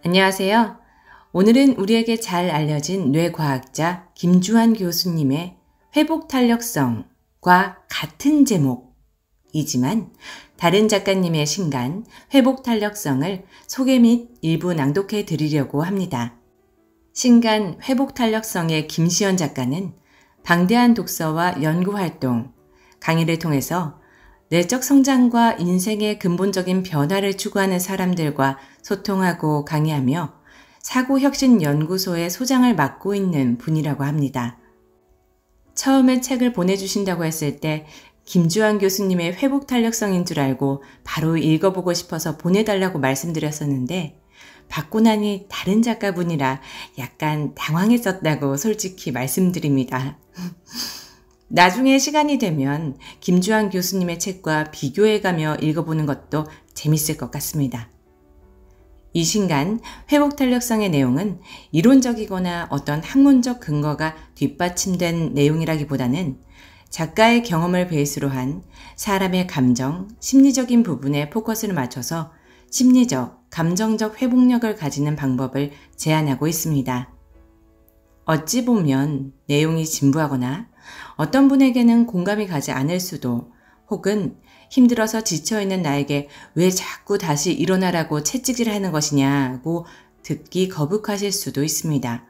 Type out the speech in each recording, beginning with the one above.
안녕하세요. 오늘은 우리에게 잘 알려진 뇌과학자 김주환 교수님의 회복탄력성과 같은 제목이지만 다른 작가님의 신간 회복탄력성을 소개 및 일부 낭독해 드리려고 합니다. 신간 회복탄력성의 김시연 작가는 방대한 독서와 연구활동, 강의를 통해서 내적 성장과 인생의 근본적인 변화를 추구하는 사람들과 소통하고 강의하며 사고혁신연구소의 소장을 맡고 있는 분이라고 합니다. 처음에 책을 보내주신다고 했을 때 김주환 교수님의 회복탄력성인 줄 알고 바로 읽어보고 싶어서 보내달라고 말씀드렸었는데 받고 나니 다른 작가분이라 약간 당황했었다고 솔직히 말씀드립니다. 나중에 시간이 되면 김주환 교수님의 책과 비교해가며 읽어보는 것도 재밌을 것 같습니다. 이 신간 회복탄력성의 내용은 이론적이거나 어떤 학문적 근거가 뒷받침된 내용이라기보다는 작가의 경험을 베이스로 한 사람의 감정, 심리적인 부분에 포커스를 맞춰서 심리적, 감정적 회복력을 가지는 방법을 제안하고 있습니다. 어찌 보면 내용이 진부하거나 어떤 분에게는 공감이 가지 않을 수도 혹은 힘들어서 지쳐있는 나에게 왜 자꾸 다시 일어나라고 채찍질하는 것이냐고 듣기 거북하실 수도 있습니다.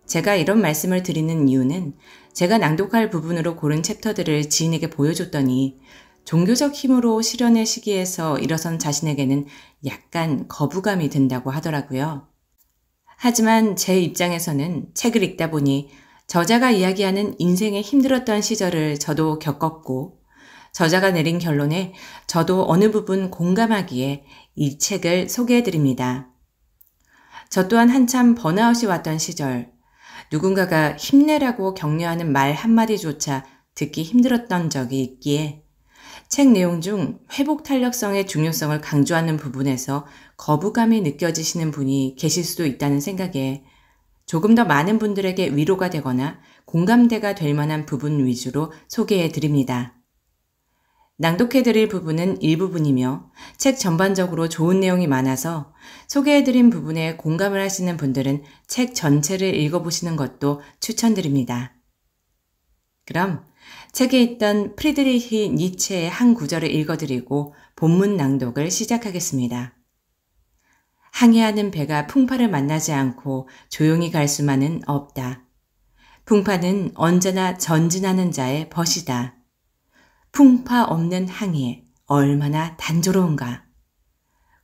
제가 이런 말씀을 드리는 이유는 제가 낭독할 부분으로 고른 챕터들을 지인에게 보여줬더니 종교적 힘으로 실현의 시기에서 일어선 자신에게는 약간 거부감이 든다고 하더라고요. 하지만 제 입장에서는 책을 읽다 보니 저자가 이야기하는 인생의 힘들었던 시절을 저도 겪었고 저자가 내린 결론에 저도 어느 부분 공감하기에 이 책을 소개해드립니다. 저 또한 한참 번아웃이 왔던 시절 누군가가 힘내라고 격려하는 말 한마디조차 듣기 힘들었던 적이 있기에 책 내용 중 회복탄력성의 중요성을 강조하는 부분에서 거부감이 느껴지시는 분이 계실 수도 있다는 생각에 조금 더 많은 분들에게 위로가 되거나 공감대가 될 만한 부분 위주로 소개해 드립니다. 낭독해 드릴 부분은 일부분이며 책 전반적으로 좋은 내용이 많아서 소개해 드린 부분에 공감을 하시는 분들은 책 전체를 읽어보시는 것도 추천드립니다. 그럼 책에 있던 프리드리히 니체의 한 구절을 읽어드리고 본문 낭독을 시작하겠습니다. 항해하는 배가 풍파를 만나지 않고 조용히 갈 수만은 없다. 풍파는 언제나 전진하는 자의 벗이다. 풍파 없는 항해 얼마나 단조로운가.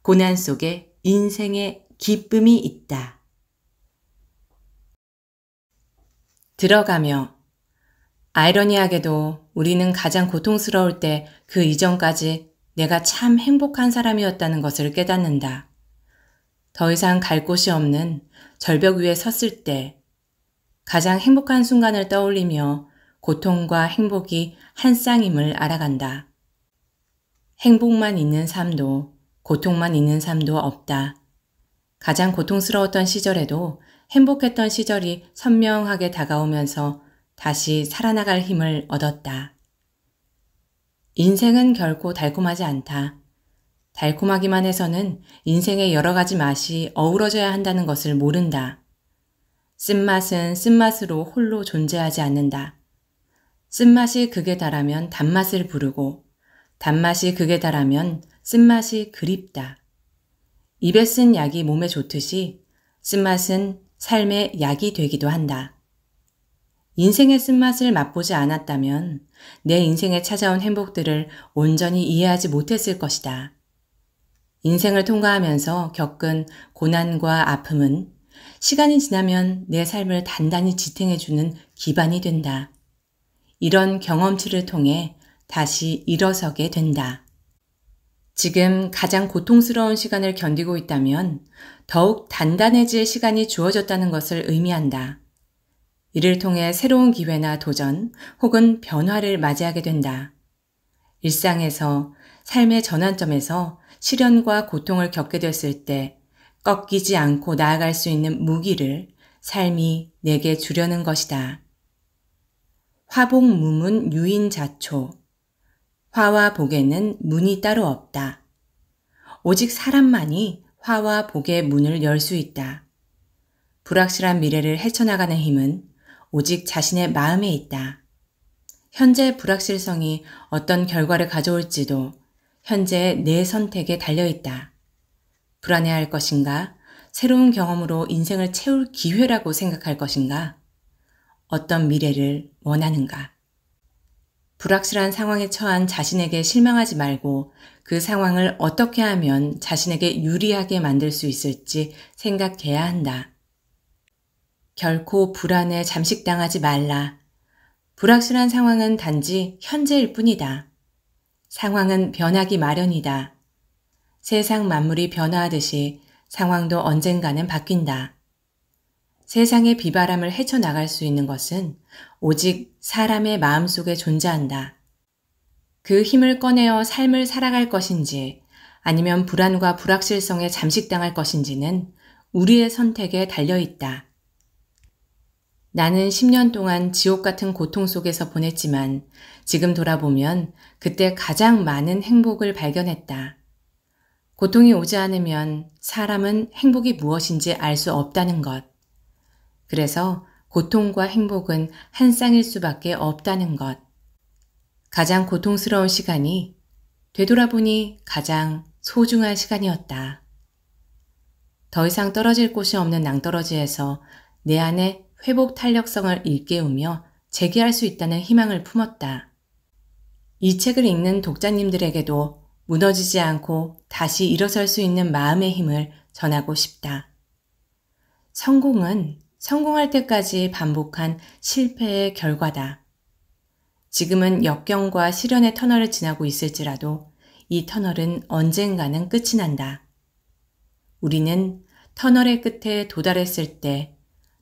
고난 속에 인생의 기쁨이 있다. 들어가며 아이러니하게도 우리는 가장 고통스러울 때 그 이전까지 내가 참 행복한 사람이었다는 것을 깨닫는다. 더 이상 갈 곳이 없는 절벽 위에 섰을 때 가장 행복한 순간을 떠올리며 고통과 행복이 한 쌍임을 알아간다. 행복만 있는 삶도 고통만 있는 삶도 없다. 가장 고통스러웠던 시절에도 행복했던 시절이 선명하게 다가오면서 다시 살아나갈 힘을 얻었다. 인생은 결코 달콤하지 않다. 달콤하기만 해서는 인생의 여러 가지 맛이 어우러져야 한다는 것을 모른다. 쓴맛은 쓴맛으로 홀로 존재하지 않는다. 쓴맛이 극에 달하면 단맛을 부르고 단맛이 극에 달하면 쓴맛이 그립다. 입에 쓴 약이 몸에 좋듯이 쓴맛은 삶의 약이 되기도 한다. 인생의 쓴맛을 맛보지 않았다면 내 인생에 찾아온 행복들을 온전히 이해하지 못했을 것이다. 인생을 통과하면서 겪은 고난과 아픔은 시간이 지나면 내 삶을 단단히 지탱해주는 기반이 된다. 이런 경험치를 통해 다시 일어서게 된다. 지금 가장 고통스러운 시간을 견디고 있다면 더욱 단단해질 시간이 주어졌다는 것을 의미한다. 이를 통해 새로운 기회나 도전 혹은 변화를 맞이하게 된다. 일상에서 삶의 전환점에서 시련과 고통을 겪게 됐을 때 꺾이지 않고 나아갈 수 있는 무기를 삶이 내게 주려는 것이다. 화복무문 유인자초. 화와 복에는 문이 따로 없다. 오직 사람만이 화와 복의 문을 열 수 있다. 불확실한 미래를 헤쳐나가는 힘은 오직 자신의 마음에 있다. 현재의 불확실성이 어떤 결과를 가져올지도 현재의 내 선택에 달려있다. 불안해할 것인가? 새로운 경험으로 인생을 채울 기회라고 생각할 것인가? 어떤 미래를 원하는가? 불확실한 상황에 처한 자신에게 실망하지 말고 그 상황을 어떻게 하면 자신에게 유리하게 만들 수 있을지 생각해야 한다. 결코 불안에 잠식당하지 말라. 불확실한 상황은 단지 현재일 뿐이다. 상황은 변하기 마련이다. 세상 만물이 변화하듯이 상황도 언젠가는 바뀐다. 세상의 비바람을 헤쳐나갈 수 있는 것은 오직 사람의 마음속에 존재한다. 그 힘을 꺼내어 삶을 살아갈 것인지 아니면 불안과 불확실성에 잠식당할 것인지는 우리의 선택에 달려있다. 나는 10년 동안 지옥 같은 고통 속에서 보냈지만 지금 돌아보면 그때 가장 많은 행복을 발견했다. 고통이 오지 않으면 사람은 행복이 무엇인지 알 수 없다는 것. 그래서 고통과 행복은 한 쌍일 수밖에 없다는 것. 가장 고통스러운 시간이 되돌아보니 가장 소중한 시간이었다. 더 이상 떨어질 곳이 없는 낭떠러지에서 내 안에 회복 탄력성을 일깨우며 재기할 수 있다는 희망을 품었다. 이 책을 읽는 독자님들에게도 무너지지 않고 다시 일어설 수 있는 마음의 힘을 전하고 싶다. 성공은 성공할 때까지 반복한 실패의 결과다. 지금은 역경과 시련의 터널을 지나고 있을지라도 이 터널은 언젠가는 끝이 난다. 우리는 터널의 끝에 도달했을 때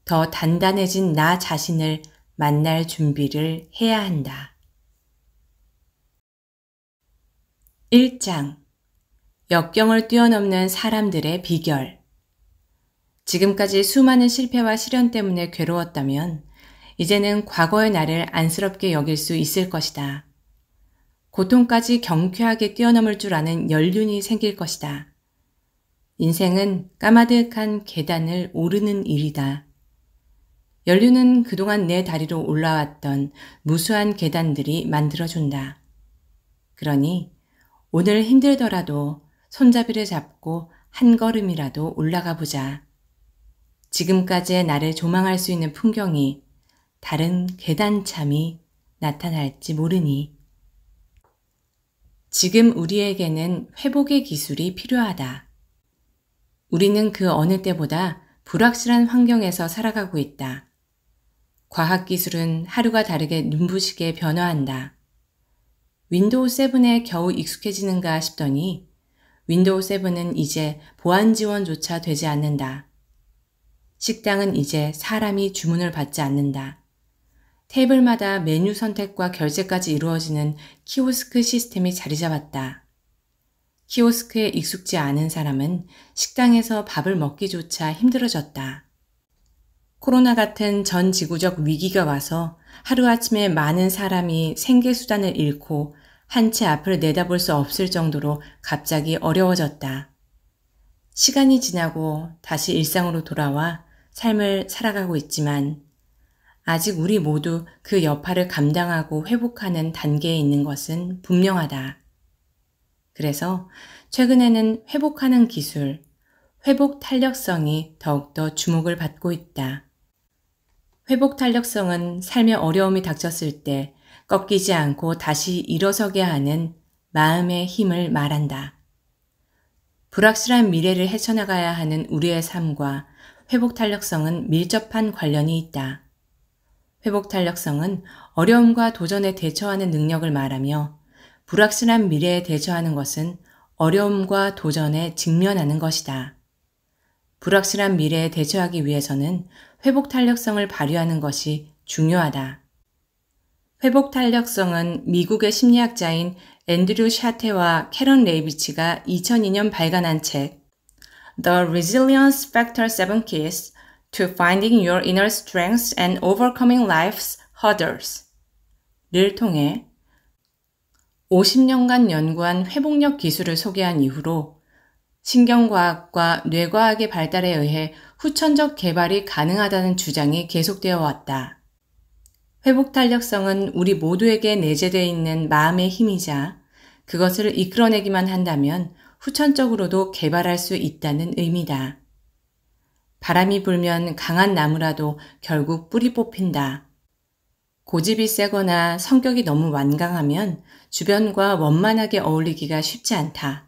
더 단단해진 나 자신을 만날 준비를 해야 한다. 1장 역경을 뛰어넘는 사람들의 비결. 지금까지 수많은 실패와 시련 때문에 괴로웠다면 이제는 과거의 나를 안쓰럽게 여길 수 있을 것이다. 고통까지 경쾌하게 뛰어넘을 줄 아는 연륜이 생길 것이다. 인생은 까마득한 계단을 오르는 일이다. 연륜은 그동안 내 다리로 올라왔던 무수한 계단들이 만들어준다. 그러니 오늘 힘들더라도 손잡이를 잡고 한 걸음이라도 올라가 보자. 지금까지의 나를 조망할 수 있는 풍경이 다른 계단참이 나타날지 모르니. 지금 우리에게는 회복의 기술이 필요하다. 우리는 그 어느 때보다 불확실한 환경에서 살아가고 있다. 과학기술은 하루가 다르게 눈부시게 변화한다. 윈도우 7에 겨우 익숙해지는가 싶더니 윈도우 7은 이제 보안 지원조차 되지 않는다. 식당은 이제 사람이 주문을 받지 않는다. 테이블마다 메뉴 선택과 결제까지 이루어지는 키오스크 시스템이 자리 잡았다. 키오스크에 익숙지 않은 사람은 식당에서 밥을 먹기조차 힘들어졌다. 코로나 같은 전 지구적 위기가 와서 하루아침에 많은 사람이 생계수단을 잃고 한 채 앞을 내다볼 수 없을 정도로 갑자기 어려워졌다. 시간이 지나고 다시 일상으로 돌아와 삶을 살아가고 있지만 아직 우리 모두 그 여파를 감당하고 회복하는 단계에 있는 것은 분명하다. 그래서 최근에는 회복하는 기술, 회복 탄력성이 더욱더 주목을 받고 있다. 회복 탄력성은 삶의 어려움이 닥쳤을 때 꺾이지 않고 다시 일어서게 하는 마음의 힘을 말한다. 불확실한 미래를 헤쳐나가야 하는 우리의 삶과 회복 탄력성은 밀접한 관련이 있다. 회복 탄력성은 어려움과 도전에 대처하는 능력을 말하며 불확실한 미래에 대처하는 것은 어려움과 도전에 직면하는 것이다. 불확실한 미래에 대처하기 위해서는 회복 탄력성을 발휘하는 것이 중요하다. 회복 탄력성은 미국의 심리학자인 앤드류 샤테와 캐런 레이비치가 2002년 발간한 책 The Resilience Factor 7 Keys to Finding Your Inner Strengths and Overcoming Life's Hurdles를 통해 50년간 연구한 회복력 기술을 소개한 이후로 신경과학과 뇌과학의 발달에 의해 후천적 개발이 가능하다는 주장이 계속되어 왔다. 회복탄력성은 우리 모두에게 내재되어 있는 마음의 힘이자 그것을 이끌어내기만 한다면 후천적으로도 개발할 수 있다는 의미다. 바람이 불면 강한 나무라도 결국 뿌리 뽑힌다. 고집이 세거나 성격이 너무 완강하면 주변과 원만하게 어울리기가 쉽지 않다.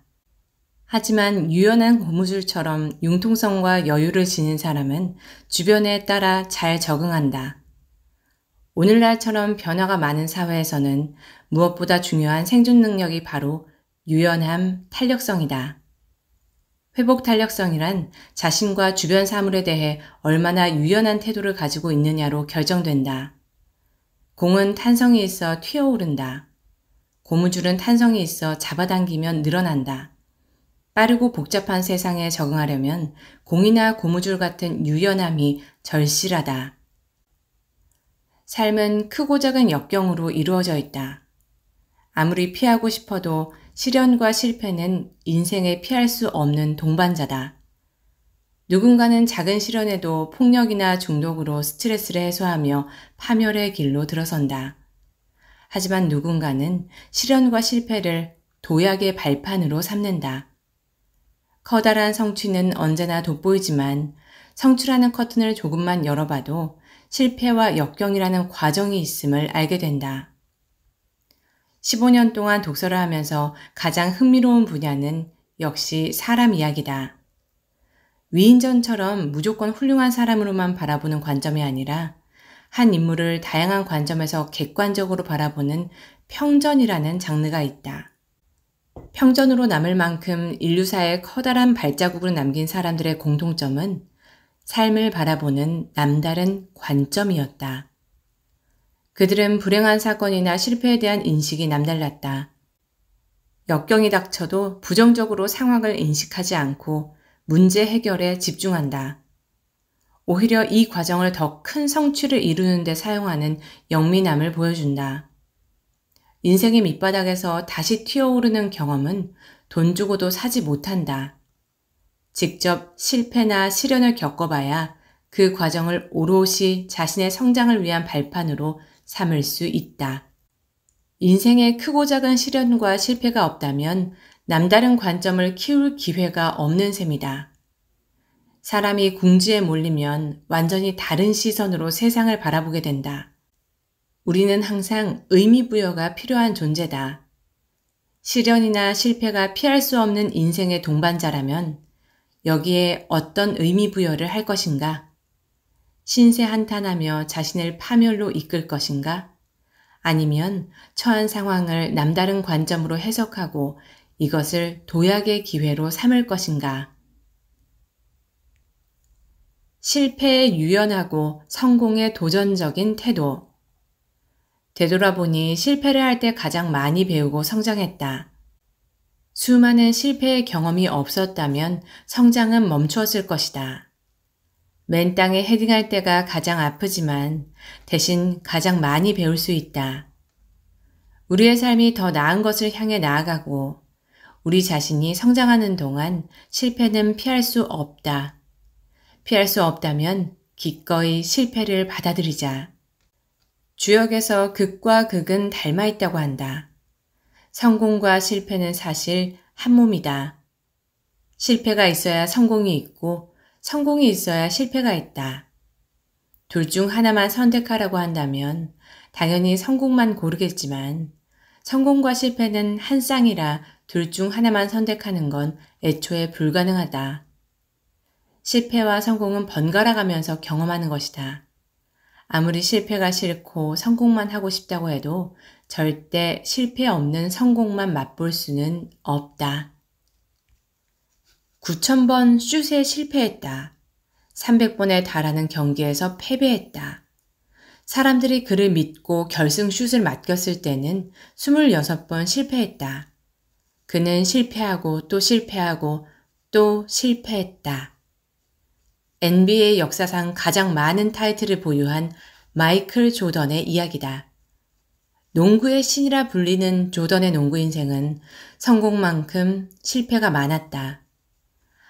하지만 유연한 고무줄처럼 융통성과 여유를 지닌 사람은 주변에 따라 잘 적응한다. 오늘날처럼 변화가 많은 사회에서는 무엇보다 중요한 생존 능력이 바로 유연함, 탄력성이다. 회복 탄력성이란 자신과 주변 사물에 대해 얼마나 유연한 태도를 가지고 있느냐로 결정된다. 공은 탄성이 있어 튀어오른다. 고무줄은 탄성이 있어 잡아당기면 늘어난다. 빠르고 복잡한 세상에 적응하려면 공이나 고무줄 같은 유연함이 절실하다. 삶은 크고 작은 역경으로 이루어져 있다. 아무리 피하고 싶어도 시련과 실패는 인생에 피할 수 없는 동반자다. 누군가는 작은 시련에도 폭력이나 중독으로 스트레스를 해소하며 파멸의 길로 들어선다. 하지만 누군가는 시련과 실패를 도약의 발판으로 삼는다. 커다란 성취는 언제나 돋보이지만 성취라는 커튼을 조금만 열어봐도 실패와 역경이라는 과정이 있음을 알게 된다. 15년 동안 독서를 하면서 가장 흥미로운 분야는 역시 사람 이야기다. 위인전처럼 무조건 훌륭한 사람으로만 바라보는 관점이 아니라 한 인물을 다양한 관점에서 객관적으로 바라보는 평전이라는 장르가 있다. 평전으로 남을 만큼 인류사에 커다란 발자국을 남긴 사람들의 공통점은 삶을 바라보는 남다른 관점이었다. 그들은 불행한 사건이나 실패에 대한 인식이 남달랐다. 역경이 닥쳐도 부정적으로 상황을 인식하지 않고 문제 해결에 집중한다. 오히려 이 과정을 더 큰 성취를 이루는 데 사용하는 영민함을 보여준다. 인생의 밑바닥에서 다시 튀어오르는 경험은 돈 주고도 사지 못한다. 직접 실패나 시련을 겪어봐야 그 과정을 오롯이 자신의 성장을 위한 발판으로 삼을 수 있다. 인생에 크고 작은 시련과 실패가 없다면 남다른 관점을 키울 기회가 없는 셈이다. 사람이 궁지에 몰리면 완전히 다른 시선으로 세상을 바라보게 된다. 우리는 항상 의미부여가 필요한 존재다. 시련이나 실패가 피할 수 없는 인생의 동반자라면 여기에 어떤 의미부여를 할 것인가? 신세 한탄하며 자신을 파멸로 이끌 것인가? 아니면 처한 상황을 남다른 관점으로 해석하고 이것을 도약의 기회로 삼을 것인가? 실패에 유연하고 성공에 도전적인 태도. 되돌아보니 실패를 할 때 가장 많이 배우고 성장했다. 수많은 실패의 경험이 없었다면 성장은 멈추었을 것이다. 맨 땅에 헤딩할 때가 가장 아프지만 대신 가장 많이 배울 수 있다. 우리의 삶이 더 나은 것을 향해 나아가고 우리 자신이 성장하는 동안 실패는 피할 수 없다. 피할 수 없다면 기꺼이 실패를 받아들이자. 주역에서 극과 극은 닮아 있다고 한다. 성공과 실패는 사실 한 몸이다. 실패가 있어야 성공이 있고 성공이 있어야 실패가 있다. 둘 중 하나만 선택하라고 한다면 당연히 성공만 고르겠지만 성공과 실패는 한 쌍이라 둘 중 하나만 선택하는 건 애초에 불가능하다. 실패와 성공은 번갈아 가면서 경험하는 것이다. 아무리 실패가 싫고 성공만 하고 싶다고 해도 절대 실패 없는 성공만 맛볼 수는 없다. 9,000번 슛에 실패했다. 300번에 달하는 경기에서 패배했다. 사람들이 그를 믿고 결승 슛을 맡겼을 때는 26번 실패했다. 그는 실패하고 또 실패하고 또 실패했다. NBA 역사상 가장 많은 타이틀을 보유한 마이클 조던의 이야기다. 농구의 신이라 불리는 조던의 농구 인생은 성공만큼 실패가 많았다.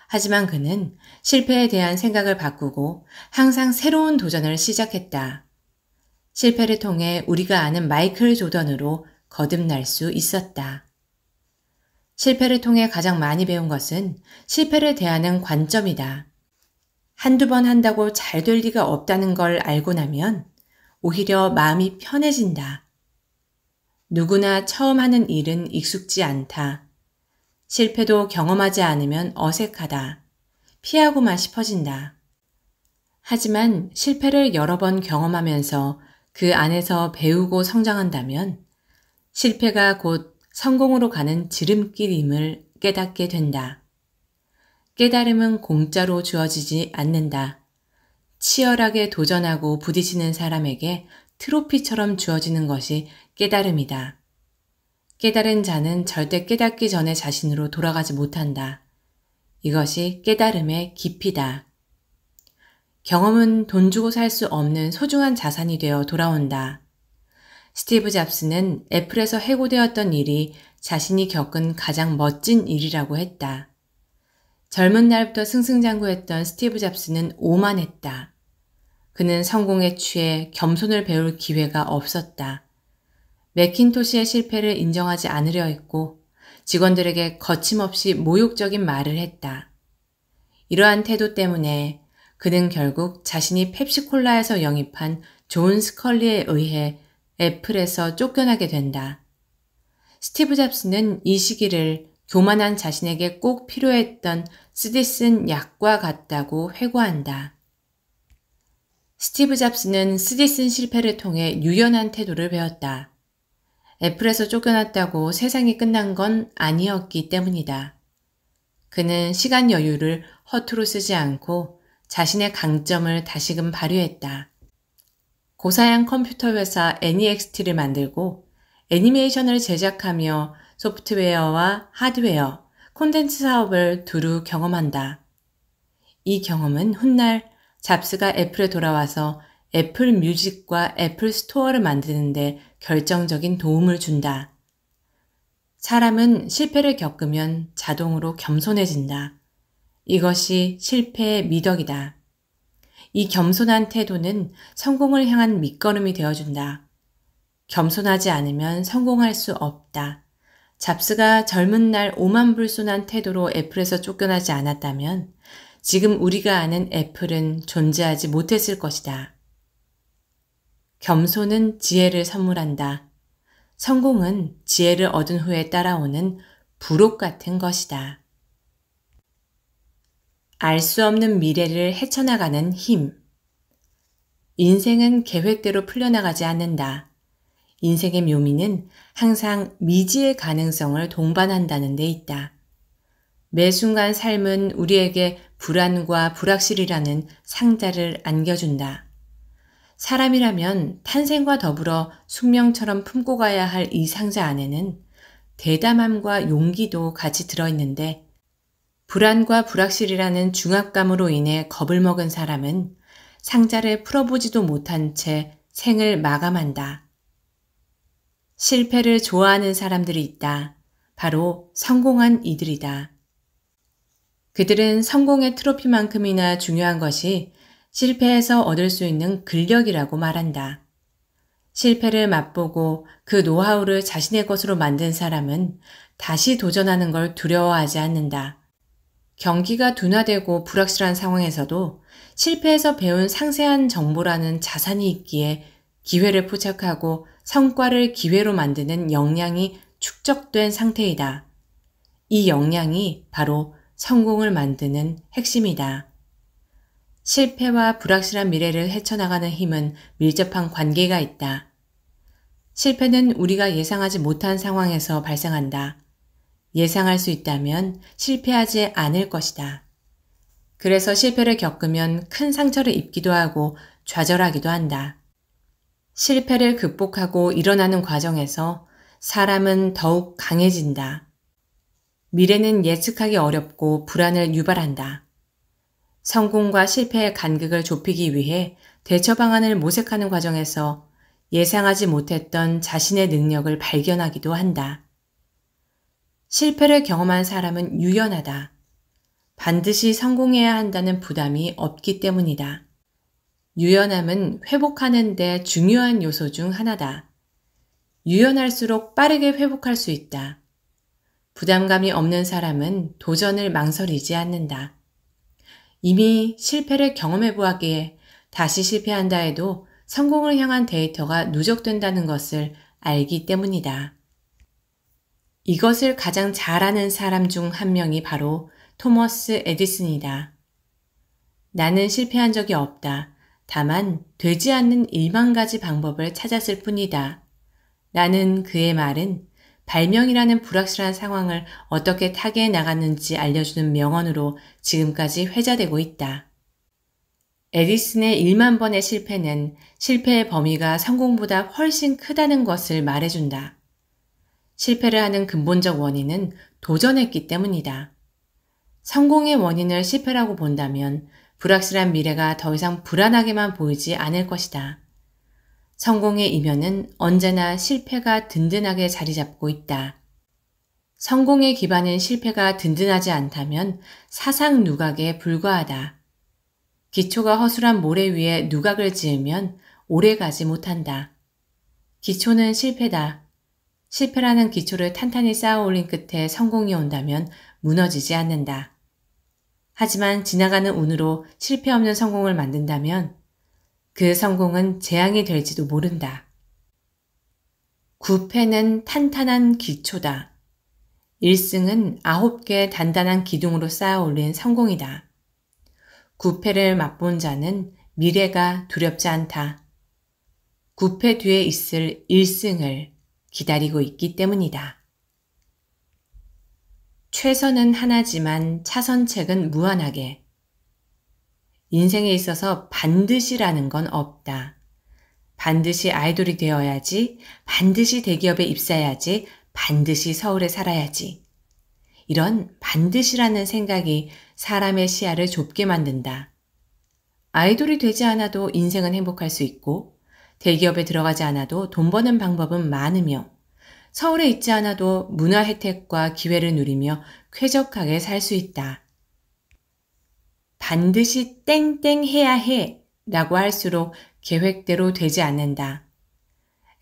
하지만 그는 실패에 대한 생각을 바꾸고 항상 새로운 도전을 시작했다. 실패를 통해 우리가 아는 마이클 조던으로 거듭날 수 있었다. 실패를 통해 가장 많이 배운 것은 실패를 대하는 관점이다. 한두 번 한다고 잘 될 리가 없다는 걸 알고 나면 오히려 마음이 편해진다. 누구나 처음 하는 일은 익숙지 않다. 실패도 경험하지 않으면 어색하다. 피하고만 싶어진다. 하지만 실패를 여러 번 경험하면서 그 안에서 배우고 성장한다면 실패가 곧 성공으로 가는 지름길임을 깨닫게 된다. 깨달음은 공짜로 주어지지 않는다. 치열하게 도전하고 부딪히는 사람에게 트로피처럼 주어지는 것이 깨달음이다. 깨달은 자는 절대 깨닫기 전에 자신으로 돌아가지 못한다. 이것이 깨달음의 깊이다. 경험은 돈 주고 살 수 없는 소중한 자산이 되어 돌아온다. 스티브 잡스는 애플에서 해고되었던 일이 자신이 겪은 가장 멋진 일이라고 했다. 젊은 날부터 승승장구했던 스티브 잡스는 오만했다. 그는 성공에 취해 겸손을 배울 기회가 없었다. 매킨토시의 실패를 인정하지 않으려 했고 직원들에게 거침없이 모욕적인 말을 했다. 이러한 태도 때문에 그는 결국 자신이 펩시콜라에서 영입한 존 스컬리에 의해 애플에서 쫓겨나게 된다. 스티브 잡스는 이 시기를 교만한 자신에게 꼭 필요했던 쓰디 쓴 약과 같다고 회고한다. 스티브 잡스는 쓰디 쓴 실패를 통해 유연한 태도를 배웠다. 애플에서 쫓겨났다고 세상이 끝난 건 아니었기 때문이다. 그는 시간 여유를 허투루 쓰지 않고 자신의 강점을 다시금 발휘했다. 고사양 컴퓨터 회사 NEXT를 만들고 애니메이션을 제작하며 소프트웨어와 하드웨어, 콘텐츠 사업을 두루 경험한다. 이 경험은 훗날 잡스가 애플에 돌아와서 애플 뮤직과 애플 스토어를 만드는데 결정적인 도움을 준다. 사람은 실패를 겪으면 자동으로 겸손해진다. 이것이 실패의 미덕이다. 이 겸손한 태도는 성공을 향한 밑거름이 되어준다. 겸손하지 않으면 성공할 수 없다. 잡스가 젊은 날 오만불손한 태도로 애플에서 쫓겨나지 않았다면 지금 우리가 아는 애플은 존재하지 못했을 것이다. 겸손은 지혜를 선물한다. 성공은 지혜를 얻은 후에 따라오는 부록 같은 것이다. 알 수 없는 미래를 헤쳐나가는 힘. 인생은 계획대로 풀려나가지 않는다. 인생의 묘미는 항상 미지의 가능성을 동반한다는 데 있다. 매 순간 삶은 우리에게 불안과 불확실이라는 상자를 안겨준다. 사람이라면 탄생과 더불어 숙명처럼 품고 가야 할 이 상자 안에는 대담함과 용기도 같이 들어있는데 불안과 불확실이라는 중압감으로 인해 겁을 먹은 사람은 상자를 풀어보지도 못한 채 생을 마감한다. 실패를 좋아하는 사람들이 있다. 바로 성공한 이들이다. 그들은 성공의 트로피만큼이나 중요한 것이 실패에서 얻을 수 있는 근력이라고 말한다. 실패를 맛보고 그 노하우를 자신의 것으로 만든 사람은 다시 도전하는 걸 두려워하지 않는다. 경기가 둔화되고 불확실한 상황에서도 실패에서 배운 상세한 정보라는 자산이 있기에 기회를 포착하고 성과를 기회로 만드는 역량이 축적된 상태이다. 이 역량이 바로 성공을 만드는 핵심이다. 실패와 불확실한 미래를 헤쳐나가는 힘은 밀접한 관계가 있다. 실패는 우리가 예상하지 못한 상황에서 발생한다. 예상할 수 있다면 실패하지 않을 것이다. 그래서 실패를 겪으면 큰 상처를 입기도 하고 좌절하기도 한다. 실패를 극복하고 일어나는 과정에서 사람은 더욱 강해진다. 미래는 예측하기 어렵고 불안을 유발한다. 성공과 실패의 간극을 좁히기 위해 대처 방안을 모색하는 과정에서 예상하지 못했던 자신의 능력을 발견하기도 한다. 실패를 경험한 사람은 유연하다. 반드시 성공해야 한다는 부담이 없기 때문이다. 유연함은 회복하는 데 중요한 요소 중 하나다. 유연할수록 빠르게 회복할 수 있다. 부담감이 없는 사람은 도전을 망설이지 않는다. 이미 실패를 경험해 보았기에 다시 실패한다 해도 성공을 향한 데이터가 누적된다는 것을 알기 때문이다. 이것을 가장 잘 아는 사람 중 한 명이 바로 토머스 에디슨이다. 나는 실패한 적이 없다. 다만 되지 않는 1만 가지 방법을 찾았을 뿐이다. 라는 그의 말은 발명이라는 불확실한 상황을 어떻게 타개해 나갔는지 알려주는 명언으로 지금까지 회자되고 있다. 에디슨의 1만 번의 실패는 실패의 범위가 성공보다 훨씬 크다는 것을 말해준다. 실패를 하는 근본적 원인은 도전했기 때문이다. 성공의 원인을 실패라고 본다면 불확실한 미래가 더 이상 불안하게만 보이지 않을 것이다. 성공의 이면은 언제나 실패가 든든하게 자리 잡고 있다. 성공의 기반인 실패가 든든하지 않다면 사상 누각에 불과하다. 기초가 허술한 모래 위에 누각을 지으면 오래 가지 못한다. 기초는 실패다. 실패라는 기초를 탄탄히 쌓아 올린 끝에 성공이 온다면 무너지지 않는다. 하지만 지나가는 운으로 실패 없는 성공을 만든다면 그 성공은 재앙이 될지도 모른다. 구패는 탄탄한 기초다. 1승은 9개의 단단한 기둥으로 쌓아 올린 성공이다. 구패를 맛본 자는 미래가 두렵지 않다. 구패 뒤에 있을 1승을 기다리고 있기 때문이다. 최선은 하나지만 차선책은 무한하게. 인생에 있어서 반드시라는 건 없다. 반드시 아이돌이 되어야지, 반드시 대기업에 입사해야지, 반드시 서울에 살아야지. 이런 반드시라는 생각이 사람의 시야를 좁게 만든다. 아이돌이 되지 않아도 인생은 행복할 수 있고, 대기업에 들어가지 않아도 돈 버는 방법은 많으며, 서울에 있지 않아도 문화 혜택과 기회를 누리며 쾌적하게 살 수 있다. 반드시 땡땡 해야 해 라고 할수록 계획대로 되지 않는다.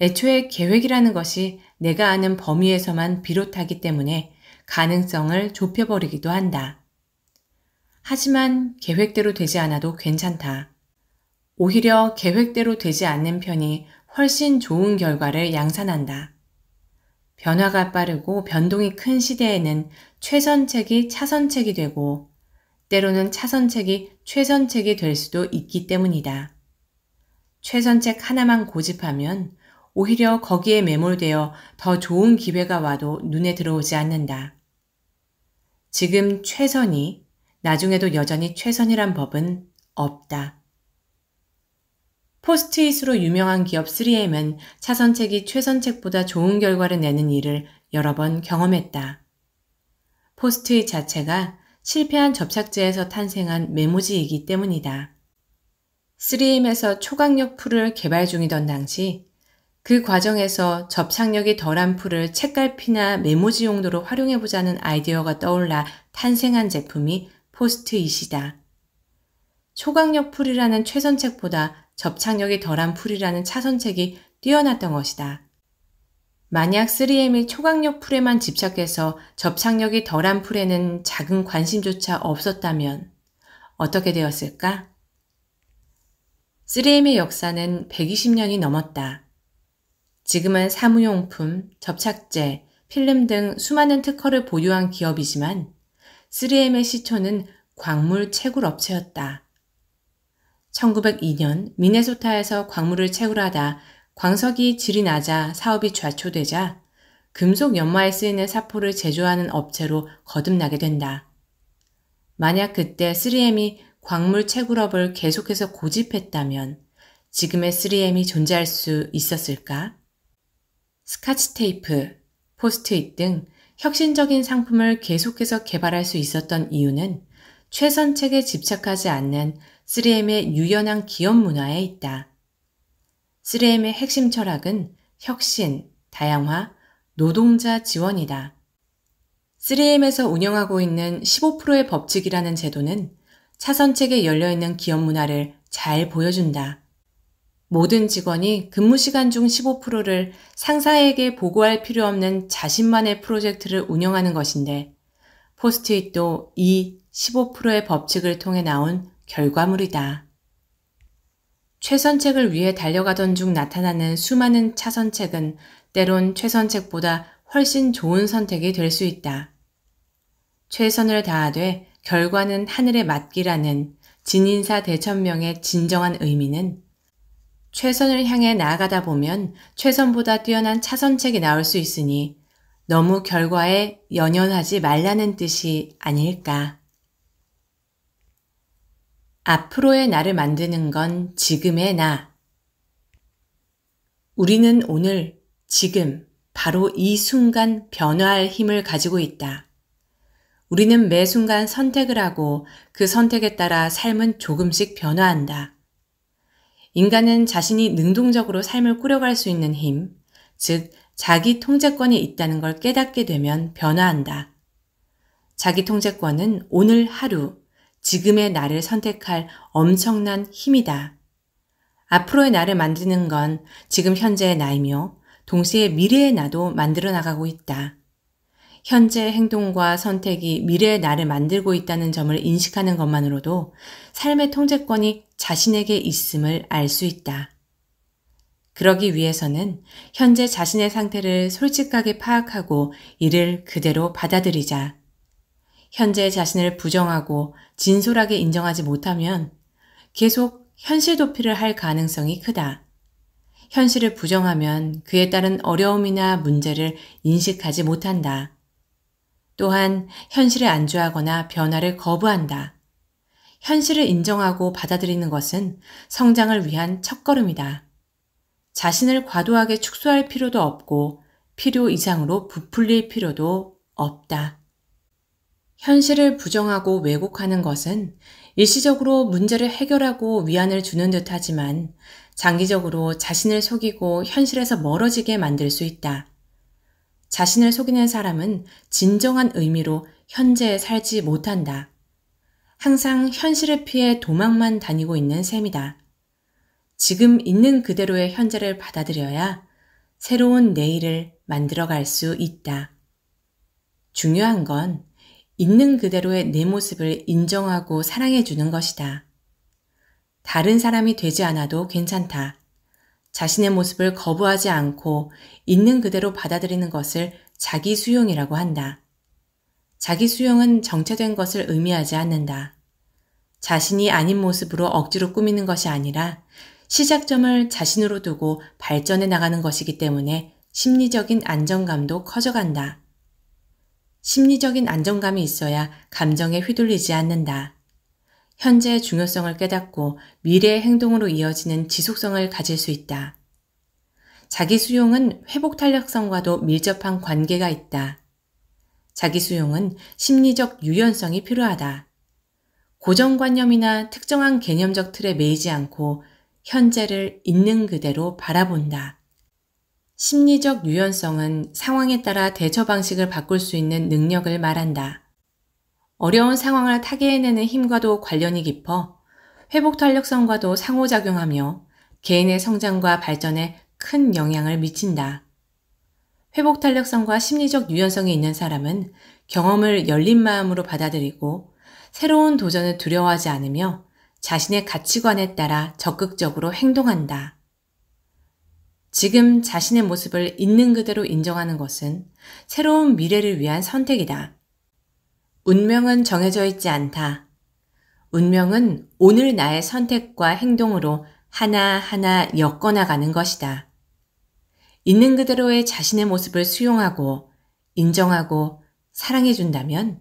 애초에 계획이라는 것이 내가 아는 범위에서만 비롯하기 때문에 가능성을 좁혀버리기도 한다. 하지만 계획대로 되지 않아도 괜찮다. 오히려 계획대로 되지 않는 편이 훨씬 좋은 결과를 양산한다. 변화가 빠르고 변동이 큰 시대에는 최선책이 차선책이 되고 때로는 차선책이 최선책이 될 수도 있기 때문이다. 최선책 하나만 고집하면 오히려 거기에 매몰되어 더 좋은 기회가 와도 눈에 들어오지 않는다. 지금 최선이 나중에도 여전히 최선이란 법은 없다. 포스트잇으로 유명한 기업 3M은 차선책이 최선책보다 좋은 결과를 내는 일을 여러 번 경험했다. 포스트잇 자체가 실패한 접착제에서 탄생한 메모지이기 때문이다. 3M에서 초강력 풀을 개발 중이던 당시 그 과정에서 접착력이 덜한 풀을 책갈피나 메모지 용도로 활용해보자는 아이디어가 떠올라 탄생한 제품이 포스트잇이다. 초강력 풀이라는 최선책보다 접착력이 덜한 풀이라는 차선책이 뛰어났던 것이다. 만약 3M이 초강력 풀에만 집착해서 접착력이 덜한 풀에는 작은 관심조차 없었다면 어떻게 되었을까? 3M의 역사는 120년이 넘었다. 지금은 사무용품, 접착제, 필름 등 수많은 특허를 보유한 기업이지만 3M의 시초는 광물 채굴 업체였다. 1902년 미네소타에서 광물을 채굴하다 광석이 질이 낮아 사업이 좌초되자 금속 연마에 쓰이는 사포를 제조하는 업체로 거듭나게 된다. 만약 그때 3M이 광물 채굴업을 계속해서 고집했다면 지금의 3M이 존재할 수 있었을까? 스카치 테이프, 포스트잇 등 혁신적인 상품을 계속해서 개발할 수 있었던 이유는 최선책에 집착하지 않는 3M의 유연한 기업 문화에 있다. 3M의 핵심 철학은 혁신, 다양화, 노동자 지원이다. 3M에서 운영하고 있는 15%의 법칙이라는 제도는 차선책에 열려있는 기업 문화를 잘 보여준다. 모든 직원이 근무 시간 중 15%를 상사에게 보고할 필요 없는 자신만의 프로젝트를 운영하는 것인데, 포스트잇도 이 15%의 법칙을 통해 나온 결과물이다. 최선책을 위해 달려가던 중 나타나는 수많은 차선책은 때론 최선책보다 훨씬 좋은 선택이 될 수 있다. 최선을 다하되 결과는 하늘에 맡기라는 진인사 대천명의 진정한 의미는 최선을 향해 나아가다 보면 최선보다 뛰어난 차선책이 나올 수 있으니 너무 결과에 연연하지 말라는 뜻이 아닐까. 앞으로의 나를 만드는 건 지금의 나. 우리는 오늘, 지금, 바로 이 순간 변화할 힘을 가지고 있다. 우리는 매 순간 선택을 하고 그 선택에 따라 삶은 조금씩 변화한다. 인간은 자신이 능동적으로 삶을 꾸려갈 수 있는 힘, 즉 자기 통제권이 있다는 걸 깨닫게 되면 변화한다. 자기 통제권은 오늘 하루, 지금의 나를 선택할 엄청난 힘이다. 앞으로의 나를 만드는 건 지금 현재의 나이며 동시에 미래의 나도 만들어 나가고 있다. 현재의 행동과 선택이 미래의 나를 만들고 있다는 점을 인식하는 것만으로도 삶의 통제권이 자신에게 있음을 알 수 있다. 그러기 위해서는 현재 자신의 상태를 솔직하게 파악하고 이를 그대로 받아들이자. 현재 자신을 부정하고 진솔하게 인정하지 못하면 계속 현실 도피를 할 가능성이 크다. 현실을 부정하면 그에 따른 어려움이나 문제를 인식하지 못한다. 또한 현실에 안주하거나 변화를 거부한다. 현실을 인정하고 받아들이는 것은 성장을 위한 첫걸음이다. 자신을 과도하게 축소할 필요도 없고 필요 이상으로 부풀릴 필요도 없다. 현실을 부정하고 왜곡하는 것은 일시적으로 문제를 해결하고 위안을 주는 듯 하지만 장기적으로 자신을 속이고 현실에서 멀어지게 만들 수 있다. 자신을 속이는 사람은 진정한 의미로 현재에 살지 못한다. 항상 현실을 피해 도망만 다니고 있는 셈이다. 지금 있는 그대로의 현재를 받아들여야 새로운 내일을 만들어갈 수 있다. 중요한 건 있는 그대로의 내 모습을 인정하고 사랑해주는 것이다. 다른 사람이 되지 않아도 괜찮다. 자신의 모습을 거부하지 않고 있는 그대로 받아들이는 것을 자기 수용이라고 한다. 자기 수용은 정체된 것을 의미하지 않는다. 자신이 아닌 모습으로 억지로 꾸미는 것이 아니라 시작점을 자신으로 두고 발전해 나가는 것이기 때문에 심리적인 안정감도 커져간다. 심리적인 안정감이 있어야 감정에 휘둘리지 않는다. 현재의 중요성을 깨닫고 미래의 행동으로 이어지는 지속성을 가질 수 있다. 자기 수용은 회복 탄력성과도 밀접한 관계가 있다. 자기 수용은 심리적 유연성이 필요하다. 고정관념이나 특정한 개념적 틀에 매이지 않고 현재를 있는 그대로 바라본다. 심리적 유연성은 상황에 따라 대처 방식을 바꿀 수 있는 능력을 말한다. 어려운 상황을 타개해내는 힘과도 관련이 깊어 회복 탄력성과도 상호작용하며 개인의 성장과 발전에 큰 영향을 미친다. 회복 탄력성과 심리적 유연성이 있는 사람은 경험을 열린 마음으로 받아들이고 새로운 도전을 두려워하지 않으며 자신의 가치관에 따라 적극적으로 행동한다. 지금 자신의 모습을 있는 그대로 인정하는 것은 새로운 미래를 위한 선택이다. 운명은 정해져 있지 않다. 운명은 오늘 나의 선택과 행동으로 하나하나 엮어나가는 것이다. 있는 그대로의 자신의 모습을 수용하고 인정하고 사랑해준다면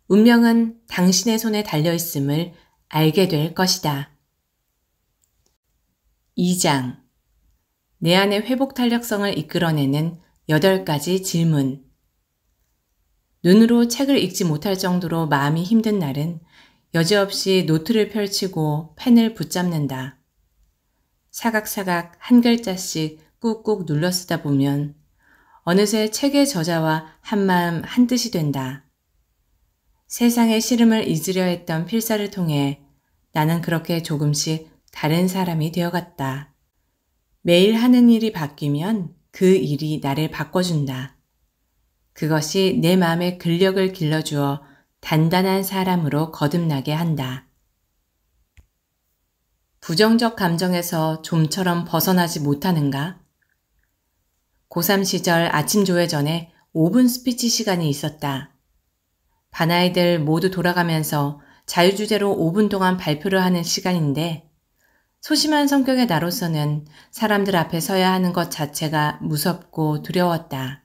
운명은 당신의 손에 달려있음을 알게 될 것이다. 2장. 내 안의 회복 탄력성을 이끌어내는 8가지 질문. 눈으로 책을 읽지 못할 정도로 마음이 힘든 날은 여지없이 노트를 펼치고 펜을 붙잡는다. 사각사각 한 글자씩 꾹꾹 눌러 쓰다 보면 어느새 책의 저자와 한마음 한뜻이 된다. 세상의 시름을 잊으려 했던 필사를 통해 나는 그렇게 조금씩 다른 사람이 되어갔다. 매일 하는 일이 바뀌면 그 일이 나를 바꿔준다. 그것이 내 마음의 근력을 길러주어 단단한 사람으로 거듭나게 한다. 부정적 감정에서 좀처럼 벗어나지 못하는가? 고3 시절 아침 조회 전에 5분 스피치 시간이 있었다. 반 아이들 모두 돌아가면서 자유주제로 5분 동안 발표를 하는 시간인데 소심한 성격의 나로서는 사람들 앞에 서야 하는 것 자체가 무섭고 두려웠다.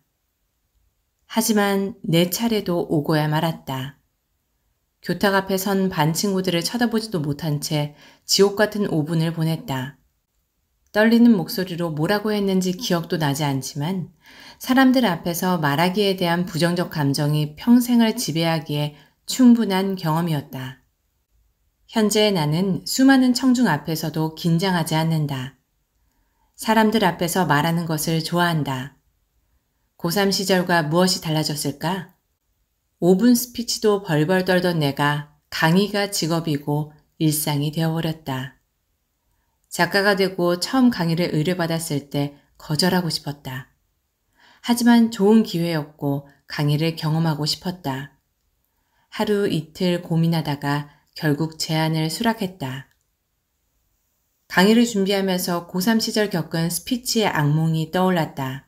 하지만 내 차례도 오고야 말았다. 교탁 앞에 선 반 친구들을 쳐다보지도 못한 채 지옥 같은 5분을 보냈다. 떨리는 목소리로 뭐라고 했는지 기억도 나지 않지만 사람들 앞에서 말하기에 대한 부정적 감정이 평생을 지배하기에 충분한 경험이었다. 현재 나는 수많은 청중 앞에서도 긴장하지 않는다. 사람들 앞에서 말하는 것을 좋아한다. 고3 시절과 무엇이 달라졌을까? 5분 스피치도 벌벌 떨던 내가 강의가 직업이고 일상이 되어버렸다. 작가가 되고 처음 강의를 의뢰받았을 때 거절하고 싶었다. 하지만 좋은 기회였고 강의를 경험하고 싶었다. 하루 이틀 고민하다가 결국 제안을 수락했다. 강의를 준비하면서 고3 시절 겪은 스피치의 악몽이 떠올랐다.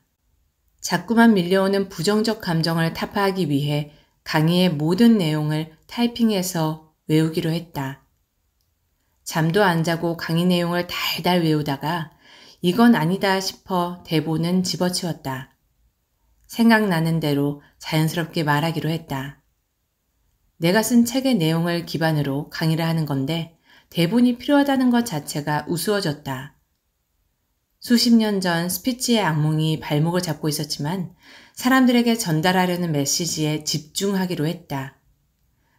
자꾸만 밀려오는 부정적 감정을 타파하기 위해 강의의 모든 내용을 타이핑해서 외우기로 했다. 잠도 안 자고 강의 내용을 달달 외우다가 이건 아니다 싶어 대본은 집어치웠다. 생각나는 대로 자연스럽게 말하기로 했다. 내가 쓴 책의 내용을 기반으로 강의를 하는 건데 대본이 필요하다는 것 자체가 우스워졌다. 수십 년 전 스피치의 악몽이 발목을 잡고 있었지만 사람들에게 전달하려는 메시지에 집중하기로 했다.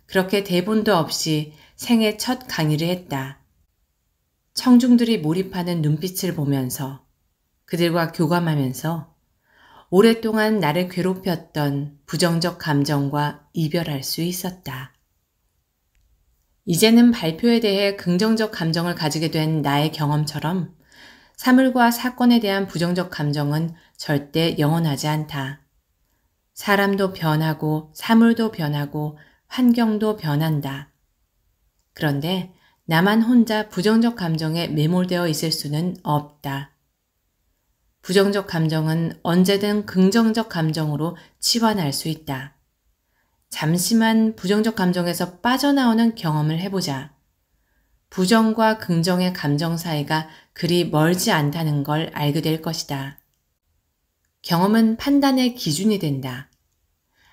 그렇게 대본도 없이 생애 첫 강의를 했다. 청중들이 몰입하는 눈빛을 보면서 그들과 교감하면서 오랫동안 나를 괴롭혔던 부정적 감정과 이별할 수 있었다. 이제는 발표에 대해 긍정적 감정을 가지게 된 나의 경험처럼 사물과 사건에 대한 부정적 감정은 절대 영원하지 않다. 사람도 변하고 사물도 변하고 환경도 변한다. 그런데 나만 혼자 부정적 감정에 매몰되어 있을 수는 없다. 부정적 감정은 언제든 긍정적 감정으로 치환할 수 있다. 잠시만 부정적 감정에서 빠져나오는 경험을 해보자. 부정과 긍정의 감정 사이가 그리 멀지 않다는 걸 알게 될 것이다. 경험은 판단의 기준이 된다.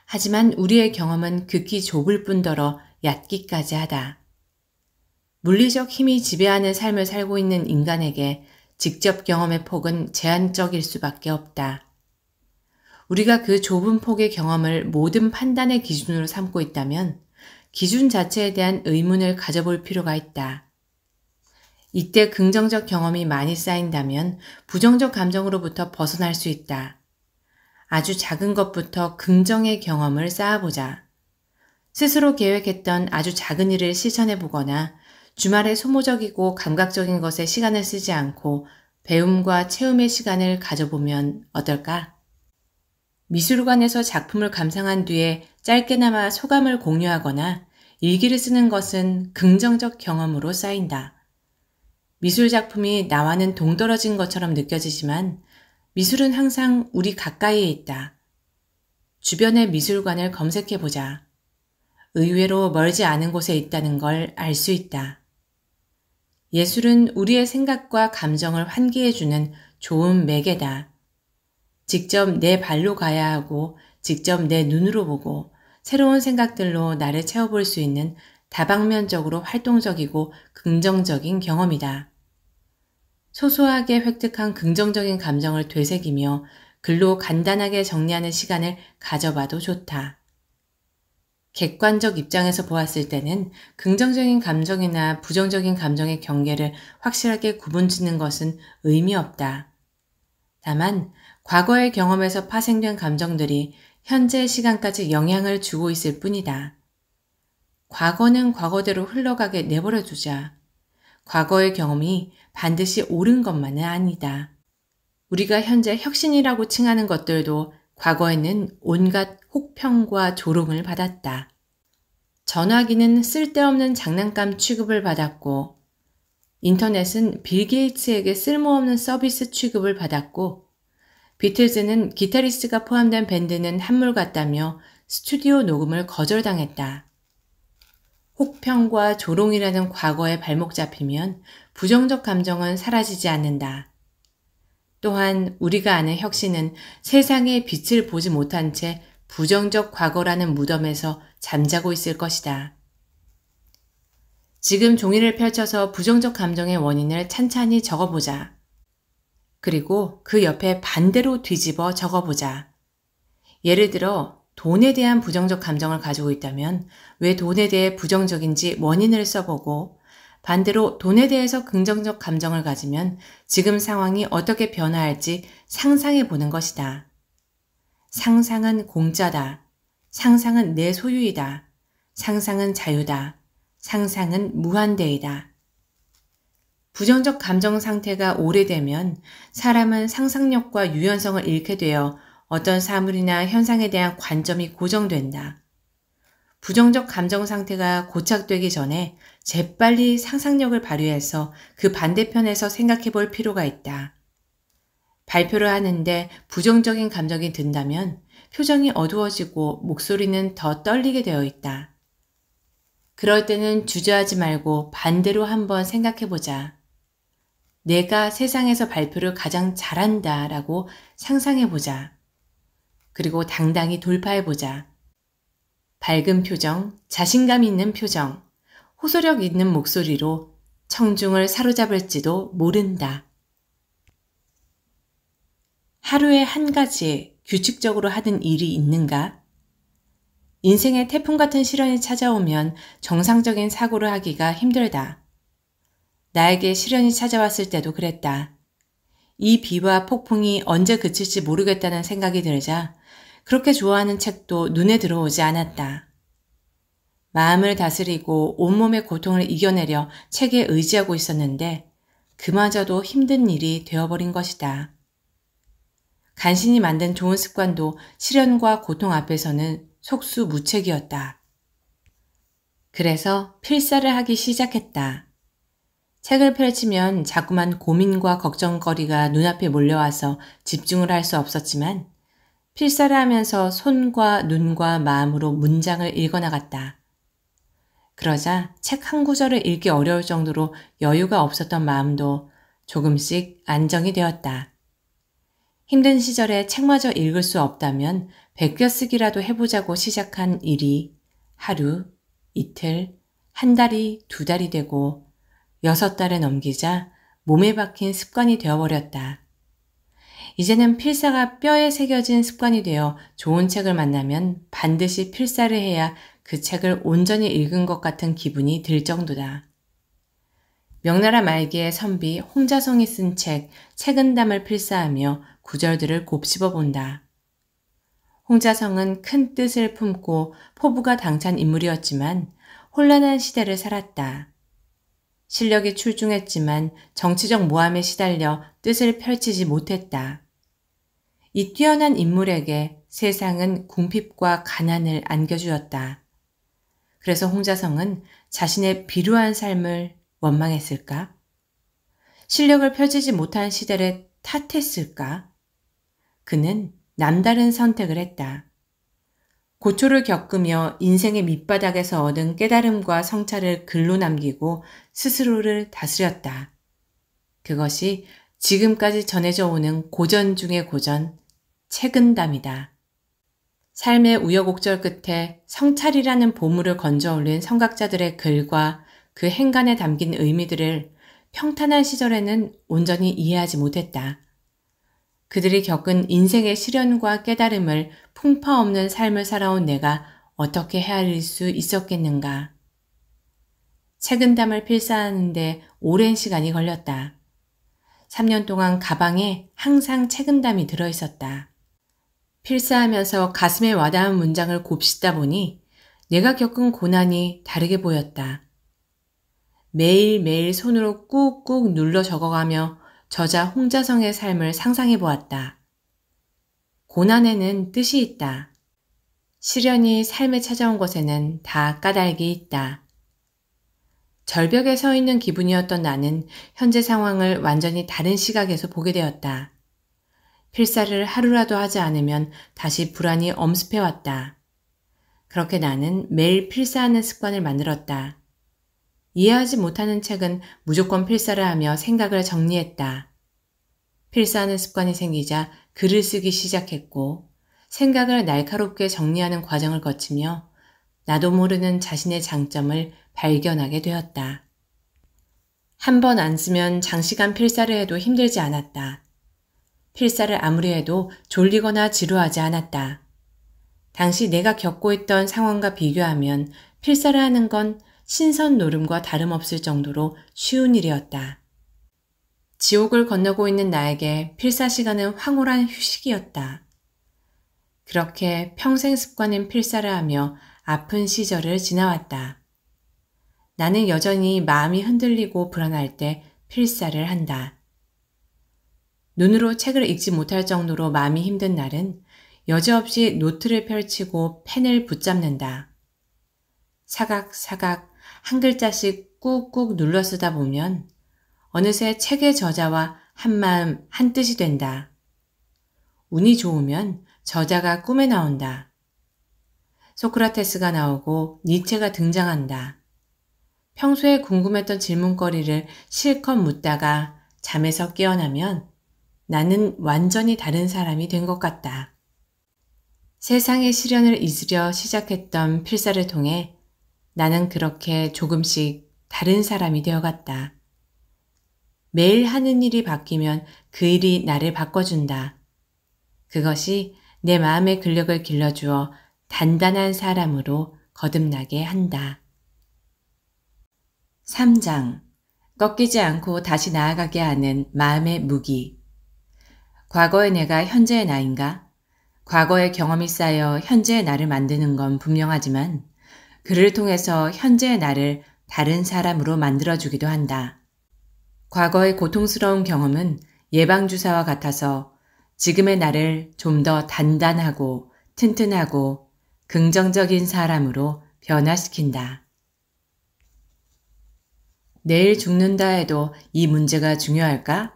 하지만 우리의 경험은 극히 좁을 뿐더러 얕기까지 하다. 물리적 힘이 지배하는 삶을 살고 있는 인간에게 직접 경험의 폭은 제한적일 수밖에 없다. 우리가 그 좁은 폭의 경험을 모든 판단의 기준으로 삼고 있다면 기준 자체에 대한 의문을 가져볼 필요가 있다. 이때 긍정적 경험이 많이 쌓인다면 부정적 감정으로부터 벗어날 수 있다. 아주 작은 것부터 긍정의 경험을 쌓아보자. 스스로 계획했던 아주 작은 일을 실천해보거나 주말에 소모적이고 감각적인 것에 시간을 쓰지 않고 배움과 체험의 시간을 가져보면 어떨까? 미술관에서 작품을 감상한 뒤에 짧게나마 소감을 공유하거나 일기를 쓰는 것은 긍정적 경험으로 쌓인다. 미술 작품이 나와는 동떨어진 것처럼 느껴지지만 미술은 항상 우리 가까이에 있다. 주변의 미술관을 검색해보자. 의외로 멀지 않은 곳에 있다는 걸 알 수 있다. 예술은 우리의 생각과 감정을 환기해주는 좋은 매개다. 직접 내 발로 가야 하고 직접 내 눈으로 보고 새로운 생각들로 나를 채워볼 수 있는 다방면적으로 활동적이고 긍정적인 경험이다. 소소하게 획득한 긍정적인 감정을 되새기며 글로 간단하게 정리하는 시간을 가져봐도 좋다. 객관적 입장에서 보았을 때는 긍정적인 감정이나 부정적인 감정의 경계를 확실하게 구분짓는 것은 의미 없다. 다만 과거의 경험에서 파생된 감정들이 현재 시간까지 영향을 주고 있을 뿐이다. 과거는 과거대로 흘러가게 내버려 두자. 과거의 경험이 반드시 옳은 것만은 아니다. 우리가 현재 혁신이라고 칭하는 것들도 과거에는 온갖 혹평과 조롱을 받았다. 전화기는 쓸데없는 장난감 취급을 받았고, 인터넷은 빌 게이츠에게 쓸모없는 서비스 취급을 받았고, 비틀즈는 기타리스트가 포함된 밴드는 한물 같다며 스튜디오 녹음을 거절당했다. 혹평과 조롱이라는 과거에 발목 잡히면 부정적 감정은 사라지지 않는다. 또한 우리가 아는 혁신은 세상의 빛을 보지 못한 채 부정적 과거라는 무덤에서 잠자고 있을 것이다. 지금 종이를 펼쳐서 부정적 감정의 원인을 찬찬히 적어보자. 그리고 그 옆에 반대로 뒤집어 적어보자. 예를 들어 돈에 대한 부정적 감정을 가지고 있다면 왜 돈에 대해 부정적인지 원인을 써보고, 반대로 돈에 대해서 긍정적 감정을 가지면 지금 상황이 어떻게 변화할지 상상해 보는 것이다. 상상은 공짜다. 상상은 내 소유이다. 상상은 자유다. 상상은 무한대이다. 부정적 감정 상태가 오래되면 사람은 상상력과 유연성을 잃게 되어 어떤 사물이나 현상에 대한 관점이 고정된다. 부정적 감정 상태가 고착되기 전에 재빨리 상상력을 발휘해서 그 반대편에서 생각해 볼 필요가 있다. 발표를 하는데 부정적인 감정이 든다면 표정이 어두워지고 목소리는 더 떨리게 되어 있다. 그럴 때는 주저하지 말고 반대로 한번 생각해 보자. 내가 세상에서 발표를 가장 잘한다 라고 상상해 보자. 그리고 당당히 돌파해 보자. 밝은 표정, 자신감 있는 표정, 호소력 있는 목소리로 청중을 사로잡을지도 모른다. 하루에 한 가지 규칙적으로 하는 일이 있는가? 인생의 태풍 같은 시련이 찾아오면 정상적인 사고를 하기가 힘들다. 나에게 시련이 찾아왔을 때도 그랬다. 이 비와 폭풍이 언제 그칠지 모르겠다는 생각이 들자 그렇게 좋아하는 책도 눈에 들어오지 않았다. 마음을 다스리고 온몸의 고통을 이겨내려 책에 의지하고 있었는데 그마저도 힘든 일이 되어버린 것이다. 간신히 만든 좋은 습관도 시련과 고통 앞에서는 속수무책이었다. 그래서 필사를 하기 시작했다. 책을 펼치면 자꾸만 고민과 걱정거리가 눈앞에 몰려와서 집중을 할 수 없었지만 필사를 하면서 손과 눈과 마음으로 문장을 읽어나갔다. 그러자 책 한 구절을 읽기 어려울 정도로 여유가 없었던 마음도 조금씩 안정이 되었다. 힘든 시절에 책마저 읽을 수 없다면 베껴쓰기라도 해보자고 시작한 일이 하루, 이틀, 한 달이 두 달이 되고 6달을 넘기자 몸에 박힌 습관이 되어버렸다. 이제는 필사가 뼈에 새겨진 습관이 되어 좋은 책을 만나면 반드시 필사를 해야 그 책을 온전히 읽은 것 같은 기분이 들 정도다. 명나라 말기의 선비 홍자성이 쓴 책 책은담을 필사하며 구절들을 곱씹어 본다. 홍자성은 큰 뜻을 품고 포부가 당찬 인물이었지만 혼란한 시대를 살았다. 실력이 출중했지만 정치적 모함에 시달려 뜻을 펼치지 못했다. 이 뛰어난 인물에게 세상은 궁핍과 가난을 안겨주었다. 그래서 홍자성은 자신의 비루한 삶을 원망했을까? 실력을 펼치지 못한 시대를 탓했을까? 그는 남다른 선택을 했다. 고초를 겪으며 인생의 밑바닥에서 얻은 깨달음과 성찰을 글로 남기고 스스로를 다스렸다. 그것이 지금까지 전해져 오는 고전 중의 고전, 책은담이다. 삶의 우여곡절 끝에 성찰이라는 보물을 건져 올린 성각자들의 글과 그 행간에 담긴 의미들을 평탄한 시절에는 온전히 이해하지 못했다. 그들이 겪은 인생의 시련과 깨달음을 풍파 없는 삶을 살아온 내가 어떻게 헤아릴 수 있었겠는가. 책은담을 필사하는데 오랜 시간이 걸렸다. 3년 동안 가방에 항상 책임담이 들어있었다. 필사하면서 가슴에 와닿은 문장을 곱씹다 보니 내가 겪은 고난이 다르게 보였다. 매일매일 손으로 꾹꾹 눌러 적어가며 저자 홍자성의 삶을 상상해 보았다. 고난에는 뜻이 있다. 시련이 삶에 찾아온 것에는 다 까닭이 있다. 절벽에 서 있는 기분이었던 나는 현재 상황을 완전히 다른 시각에서 보게 되었다. 필사를 하루라도 하지 않으면 다시 불안이 엄습해왔다. 그렇게 나는 매일 필사하는 습관을 만들었다. 이해하지 못하는 책은 무조건 필사를 하며 생각을 정리했다. 필사하는 습관이 생기자 글을 쓰기 시작했고 생각을 날카롭게 정리하는 과정을 거치며 나도 모르는 자신의 장점을 발견하게 되었다. 한 번 안 쓰면 장시간 필사를 해도 힘들지 않았다. 필사를 아무리 해도 졸리거나 지루하지 않았다. 당시 내가 겪고 있던 상황과 비교하면 필사를 하는 건 신선 노름과 다름없을 정도로 쉬운 일이었다. 지옥을 건너고 있는 나에게 필사 시간은 황홀한 휴식이었다. 그렇게 평생 습관인 필사를 하며 아픈 시절을 지나왔다. 나는 여전히 마음이 흔들리고 불안할 때 필사를 한다. 눈으로 책을 읽지 못할 정도로 마음이 힘든 날은 여지없이 노트를 펼치고 펜을 붙잡는다. 사각사각 한 글자씩 꾹꾹 눌러 쓰다 보면 어느새 책의 저자와 한마음 한뜻이 된다. 운이 좋으면 저자가 꿈에 나온다. 소크라테스가 나오고 니체가 등장한다. 평소에 궁금했던 질문거리를 실컷 묻다가 잠에서 깨어나면 나는 완전히 다른 사람이 된 것 같다. 세상의 시련을 잊으려 시작했던 필사를 통해 나는 그렇게 조금씩 다른 사람이 되어갔다. 매일 하는 일이 바뀌면 그 일이 나를 바꿔준다. 그것이 내 마음의 근력을 길러주어 단단한 사람으로 거듭나게 한다. 3장. 꺾이지 않고 다시 나아가게 하는 마음의 무기. 과거의 내가 현재의 나인가? 과거의 경험이 쌓여 현재의 나를 만드는 건 분명하지만 그를 통해서 현재의 나를 다른 사람으로 만들어주기도 한다. 과거의 고통스러운 경험은 예방주사와 같아서 지금의 나를 좀 더 단단하고 튼튼하고 긍정적인 사람으로 변화시킨다. 내일 죽는다 해도 이 문제가 중요할까?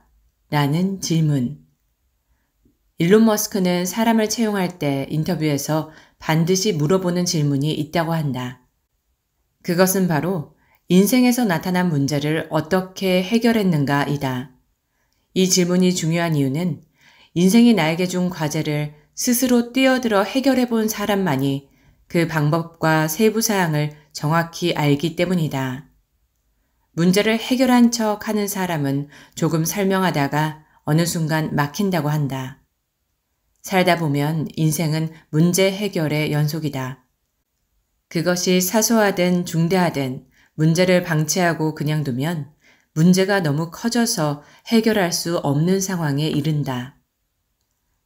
라는 질문. 일론 머스크는 사람을 채용할 때 인터뷰에서 반드시 물어보는 질문이 있다고 한다. 그것은 바로 인생에서 나타난 문제를 어떻게 해결했는가이다. 이 질문이 중요한 이유는 인생이 나에게 준 과제를 스스로 뛰어들어 해결해 본 사람만이 그 방법과 세부 사항을 정확히 알기 때문이다. 문제를 해결한 척 하는 사람은 조금 설명하다가 어느 순간 막힌다고 한다. 살다 보면 인생은 문제 해결의 연속이다. 그것이 사소하든 중대하든 문제를 방치하고 그냥 두면 문제가 너무 커져서 해결할 수 없는 상황에 이른다.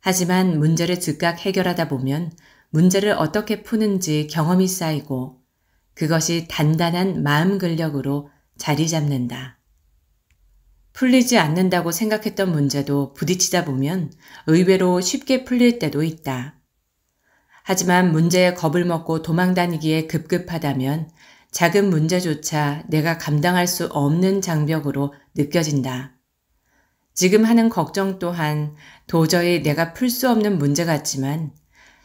하지만 문제를 즉각 해결하다 보면 문제를 어떻게 푸는지 경험이 쌓이고 그것이 단단한 마음 근력으로 자리 잡는다. 풀리지 않는다고 생각했던 문제도 부딪히다 보면 의외로 쉽게 풀릴 때도 있다. 하지만 문제에 겁을 먹고 도망다니기에 급급하다면 작은 문제조차 내가 감당할 수 없는 장벽으로 느껴진다. 지금 하는 걱정 또한 도저히 내가 풀 수 없는 문제 같지만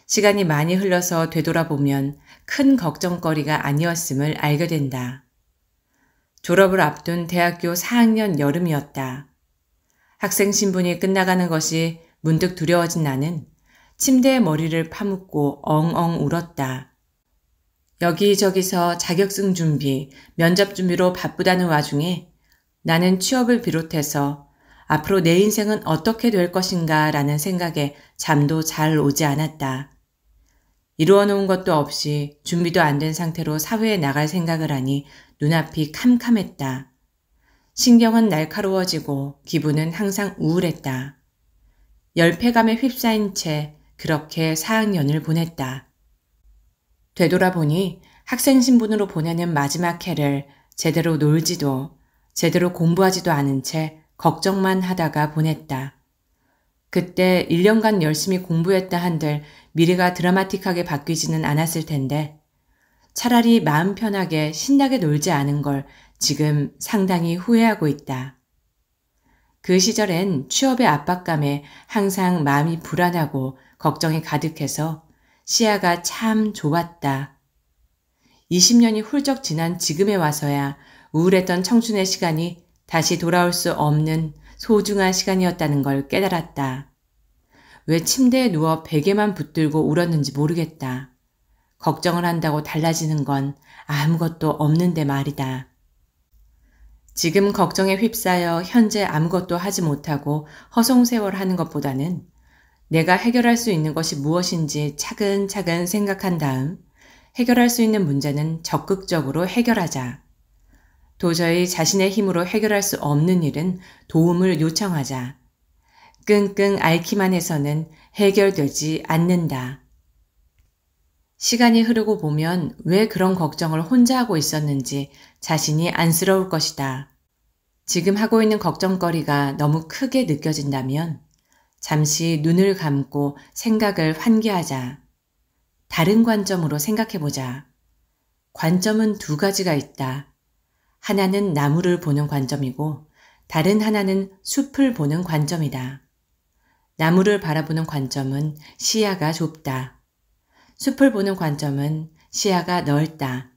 시간이 많이 흘러서 되돌아보면 큰 걱정거리가 아니었음을 알게 된다. 졸업을 앞둔 대학교 4학년 여름이었다. 학생 신분이 끝나가는 것이 문득 두려워진 나는 침대에 머리를 파묻고 엉엉 울었다. 여기저기서 자격증 준비, 면접 준비로 바쁘다는 와중에 나는 취업을 비롯해서 앞으로 내 인생은 어떻게 될 것인가 라는 생각에 잠도 잘 오지 않았다. 이루어 놓은 것도 없이 준비도 안 된 상태로 사회에 나갈 생각을 하니 눈앞이 캄캄했다. 신경은 날카로워지고 기분은 항상 우울했다. 열패감에 휩싸인 채 그렇게 4학년을 보냈다. 되돌아보니 학생 신분으로 보내는 마지막 해를 제대로 놀지도 제대로 공부하지도 않은 채 걱정만 하다가 보냈다. 그때 1년간 열심히 공부했다 한들 미래가 드라마틱하게 바뀌지는 않았을 텐데 차라리 마음 편하게 신나게 놀지 않은 걸 지금 상당히 후회하고 있다. 그 시절엔 취업의 압박감에 항상 마음이 불안하고 걱정이 가득해서 시야가 참 좁았다. 20년이 훌쩍 지난 지금에 와서야 우울했던 청춘의 시간이 다시 돌아올 수 없는 소중한 시간이었다는 걸 깨달았다. 왜 침대에 누워 베개만 붙들고 울었는지 모르겠다. 걱정을 한다고 달라지는 건 아무것도 없는데 말이다. 지금 걱정에 휩싸여 현재 아무것도 하지 못하고 허송세월하는 것보다는 내가 해결할 수 있는 것이 무엇인지 차근차근 생각한 다음 해결할 수 있는 문제는 적극적으로 해결하자. 도저히 자신의 힘으로 해결할 수 없는 일은 도움을 요청하자. 끙끙 앓기만 해서는 해결되지 않는다. 시간이 흐르고 보면 왜 그런 걱정을 혼자 하고 있었는지 자신이 안쓰러울 것이다. 지금 하고 있는 걱정거리가 너무 크게 느껴진다면 잠시 눈을 감고 생각을 환기하자. 다른 관점으로 생각해보자. 관점은 두 가지가 있다. 하나는 나무를 보는 관점이고 다른 하나는 숲을 보는 관점이다. 나무를 바라보는 관점은 시야가 좁다. 숲을 보는 관점은 시야가 넓다.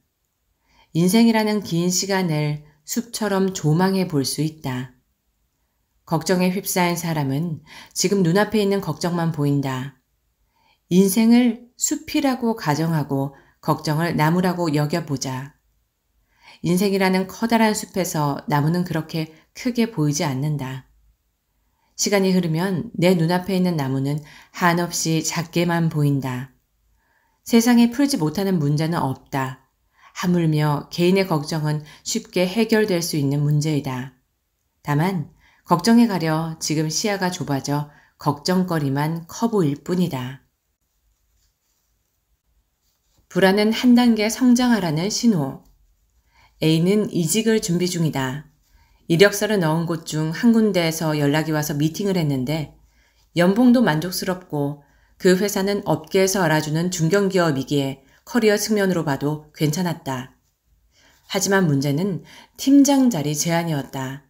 인생이라는 긴 시간을 숲처럼 조망해 볼 수 있다. 걱정에 휩싸인 사람은 지금 눈앞에 있는 걱정만 보인다. 인생을 숲이라고 가정하고 걱정을 나무라고 여겨보자. 인생이라는 커다란 숲에서 나무는 그렇게 크게 보이지 않는다. 시간이 흐르면 내 눈앞에 있는 나무는 한없이 작게만 보인다. 세상에 풀지 못하는 문제는 없다. 하물며 개인의 걱정은 쉽게 해결될 수 있는 문제이다. 다만 걱정에 가려 지금 시야가 좁아져 걱정거리만 커 보일 뿐이다. 불안은 한 단계 성장하라는 신호. A는 이직을 준비 중이다. 이력서를 넣은 곳 중 한 군데에서 연락이 와서 미팅을 했는데 연봉도 만족스럽고 그 회사는 업계에서 알아주는 중견기업이기에 커리어 측면으로 봐도 괜찮았다. 하지만 문제는 팀장 자리 제안이었다.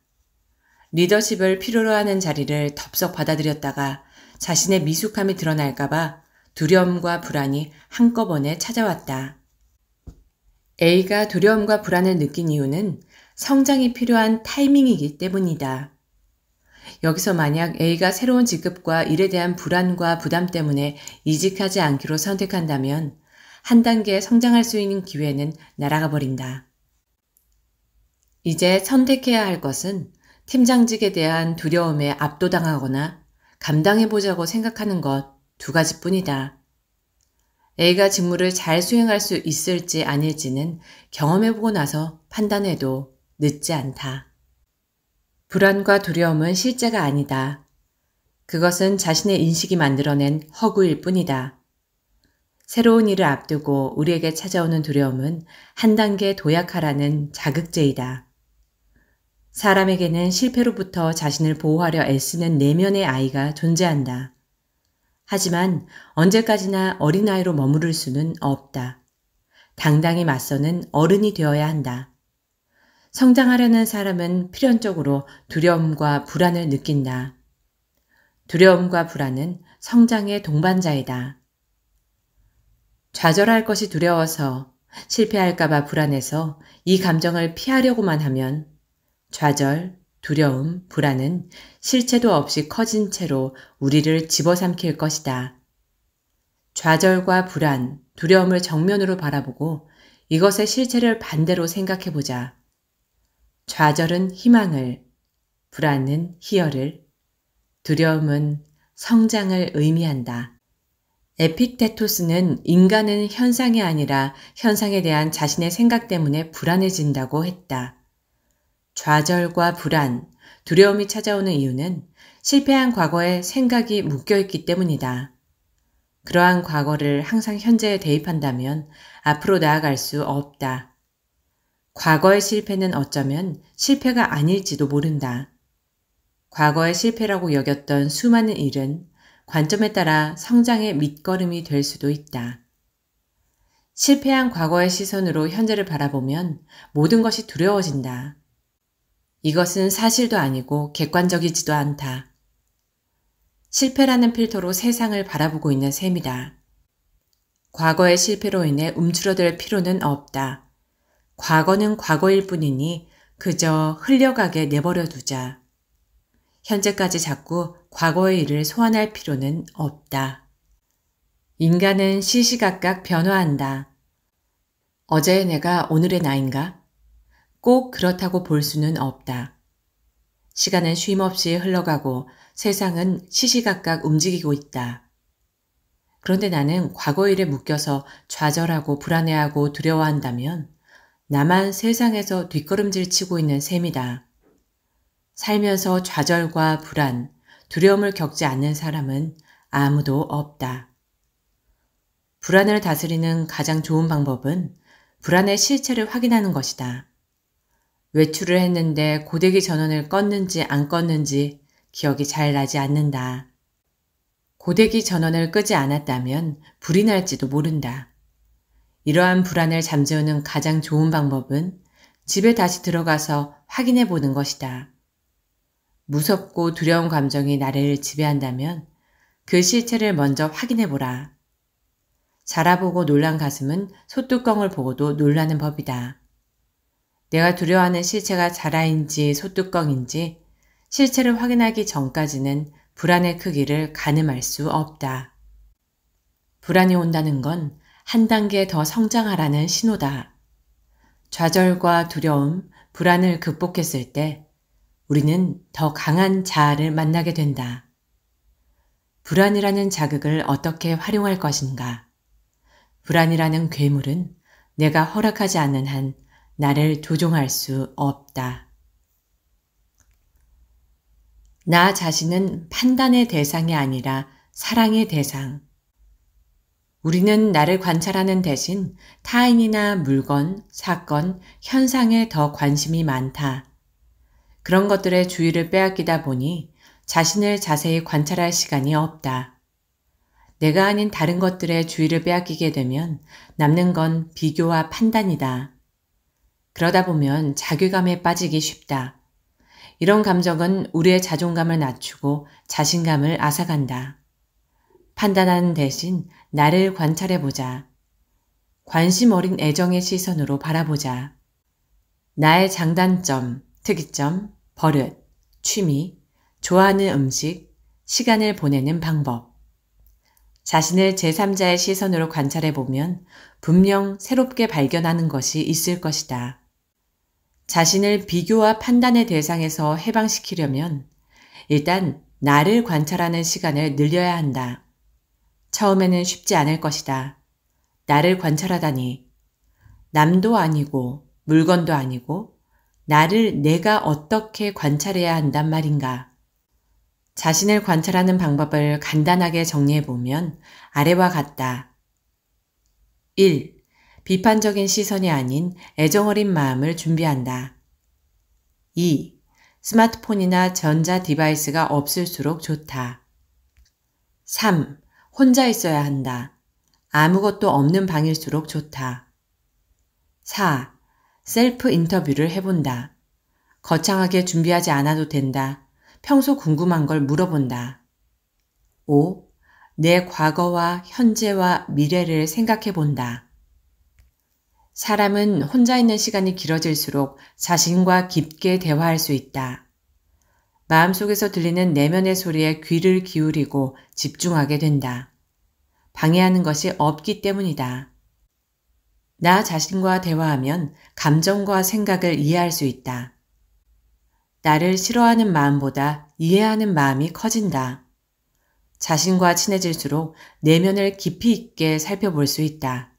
리더십을 필요로 하는 자리를 덥석 받아들였다가 자신의 미숙함이 드러날까봐 두려움과 불안이 한꺼번에 찾아왔다. A가 두려움과 불안을 느낀 이유는 성장이 필요한 타이밍이기 때문이다. 여기서 만약 A가 새로운 직급과 일에 대한 불안과 부담 때문에 이직하지 않기로 선택한다면 한 단계 성장할 수 있는 기회는 날아가 버린다. 이제 선택해야 할 것은 팀장직에 대한 두려움에 압도당하거나 감당해보자고 생각하는 것 두 가지뿐이다. A가 직무를 잘 수행할 수 있을지 아닐지는 경험해보고 나서 판단해도 늦지 않다. 불안과 두려움은 실제가 아니다. 그것은 자신의 인식이 만들어낸 허구일 뿐이다. 새로운 일을 앞두고 우리에게 찾아오는 두려움은 한 단계 도약하라는 자극제이다. 사람에게는 실패로부터 자신을 보호하려 애쓰는 내면의 아이가 존재한다. 하지만 언제까지나 어린아이로 머무를 수는 없다. 당당히 맞서는 어른이 되어야 한다. 성장하려는 사람은 필연적으로 두려움과 불안을 느낀다. 두려움과 불안은 성장의 동반자이다. 좌절할 것이 두려워서 실패할까봐 불안해서 이 감정을 피하려고만 하면 좌절, 두려움, 불안은 실체도 없이 커진 채로 우리를 집어삼킬 것이다. 좌절과 불안, 두려움을 정면으로 바라보고 이것의 실체를 반대로 생각해보자. 좌절은 희망을, 불안은 희열을, 두려움은 성장을 의미한다. 에픽테토스는 인간은 현상이 아니라 현상에 대한 자신의 생각 때문에 불안해진다고 했다. 좌절과 불안, 두려움이 찾아오는 이유는 실패한 과거에 생각이 묶여있기 때문이다. 그러한 과거를 항상 현재에 대입한다면 앞으로 나아갈 수 없다. 과거의 실패는 어쩌면 실패가 아닐지도 모른다. 과거의 실패라고 여겼던 수많은 일은 관점에 따라 성장의 밑거름이 될 수도 있다. 실패한 과거의 시선으로 현재를 바라보면 모든 것이 두려워진다. 이것은 사실도 아니고 객관적이지도 않다. 실패라는 필터로 세상을 바라보고 있는 셈이다. 과거의 실패로 인해 움츠러들 필요는 없다. 과거는 과거일 뿐이니 그저 흘려가게 내버려 두자. 현재까지 자꾸 과거의 일을 소환할 필요는 없다. 인간은 시시각각 변화한다. 어제의 내가 오늘의 나인가? 꼭 그렇다고 볼 수는 없다. 시간은 쉼없이 흘러가고 세상은 시시각각 움직이고 있다. 그런데 나는 과거 일에 묶여서 좌절하고 불안해하고 두려워한다면 나만 세상에서 뒷걸음질 치고 있는 셈이다. 살면서 좌절과 불안, 두려움을 겪지 않는 사람은 아무도 없다. 불안을 다스리는 가장 좋은 방법은 불안의 실체를 확인하는 것이다. 외출을 했는데 고데기 전원을 껐는지 안 껐는지 기억이 잘 나지 않는다. 고데기 전원을 끄지 않았다면 불이 날지도 모른다. 이러한 불안을 잠재우는 가장 좋은 방법은 집에 다시 들어가서 확인해 보는 것이다. 무섭고 두려운 감정이 나를 지배한다면 그 실체를 먼저 확인해 보라. 자라보고 놀란 가슴은 소뚜껑을 보고도 놀라는 법이다. 내가 두려워하는 실체가 자라인지 소뚜껑인지 실체를 확인하기 전까지는 불안의 크기를 가늠할 수 없다. 불안이 온다는 건 한 단계 더 성장하라는 신호다. 좌절과 두려움, 불안을 극복했을 때 우리는 더 강한 자아를 만나게 된다. 불안이라는 자극을 어떻게 활용할 것인가? 불안이라는 괴물은 내가 허락하지 않는 한 나를 조종할 수 없다. 나 자신은 판단의 대상이 아니라 사랑의 대상. 우리는 나를 관찰하는 대신 타인이나 물건, 사건, 현상에 더 관심이 많다. 그런 것들의 주의를 빼앗기다 보니 자신을 자세히 관찰할 시간이 없다. 내가 아닌 다른 것들의 주의를 빼앗기게 되면 남는 건 비교와 판단이다. 그러다 보면 자괴감에 빠지기 쉽다. 이런 감정은 우리의 자존감을 낮추고 자신감을 앗아간다. 판단하는 대신 나를 관찰해보자. 관심 어린 애정의 시선으로 바라보자. 나의 장단점, 특이점, 버릇, 취미, 좋아하는 음식, 시간을 보내는 방법. 자신을 제3자의 시선으로 관찰해보면 분명 새롭게 발견하는 것이 있을 것이다. 자신을 비교와 판단의 대상에서 해방시키려면 일단 나를 관찰하는 시간을 늘려야 한다. 처음에는 쉽지 않을 것이다. 나를 관찰하다니. 남도 아니고 물건도 아니고 나를 내가 어떻게 관찰해야 한단 말인가. 자신을 관찰하는 방법을 간단하게 정리해보면 아래와 같다. 1. 비판적인 시선이 아닌 애정어린 마음을 준비한다. 2. 스마트폰이나 전자 디바이스가 없을수록 좋다. 3. 혼자 있어야 한다. 아무것도 없는 방일수록 좋다. 4. 셀프 인터뷰를 해본다. 거창하게 준비하지 않아도 된다. 평소 궁금한 걸 물어본다. 5. 내 과거와 현재와 미래를 생각해 본다. 사람은 혼자 있는 시간이 길어질수록 자신과 깊게 대화할 수 있다. 마음속에서 들리는 내면의 소리에 귀를 기울이고 집중하게 된다. 방해하는 것이 없기 때문이다. 나 자신과 대화하면 감정과 생각을 이해할 수 있다. 나를 싫어하는 마음보다 이해하는 마음이 커진다. 자신과 친해질수록 내면을 깊이 있게 살펴볼 수 있다.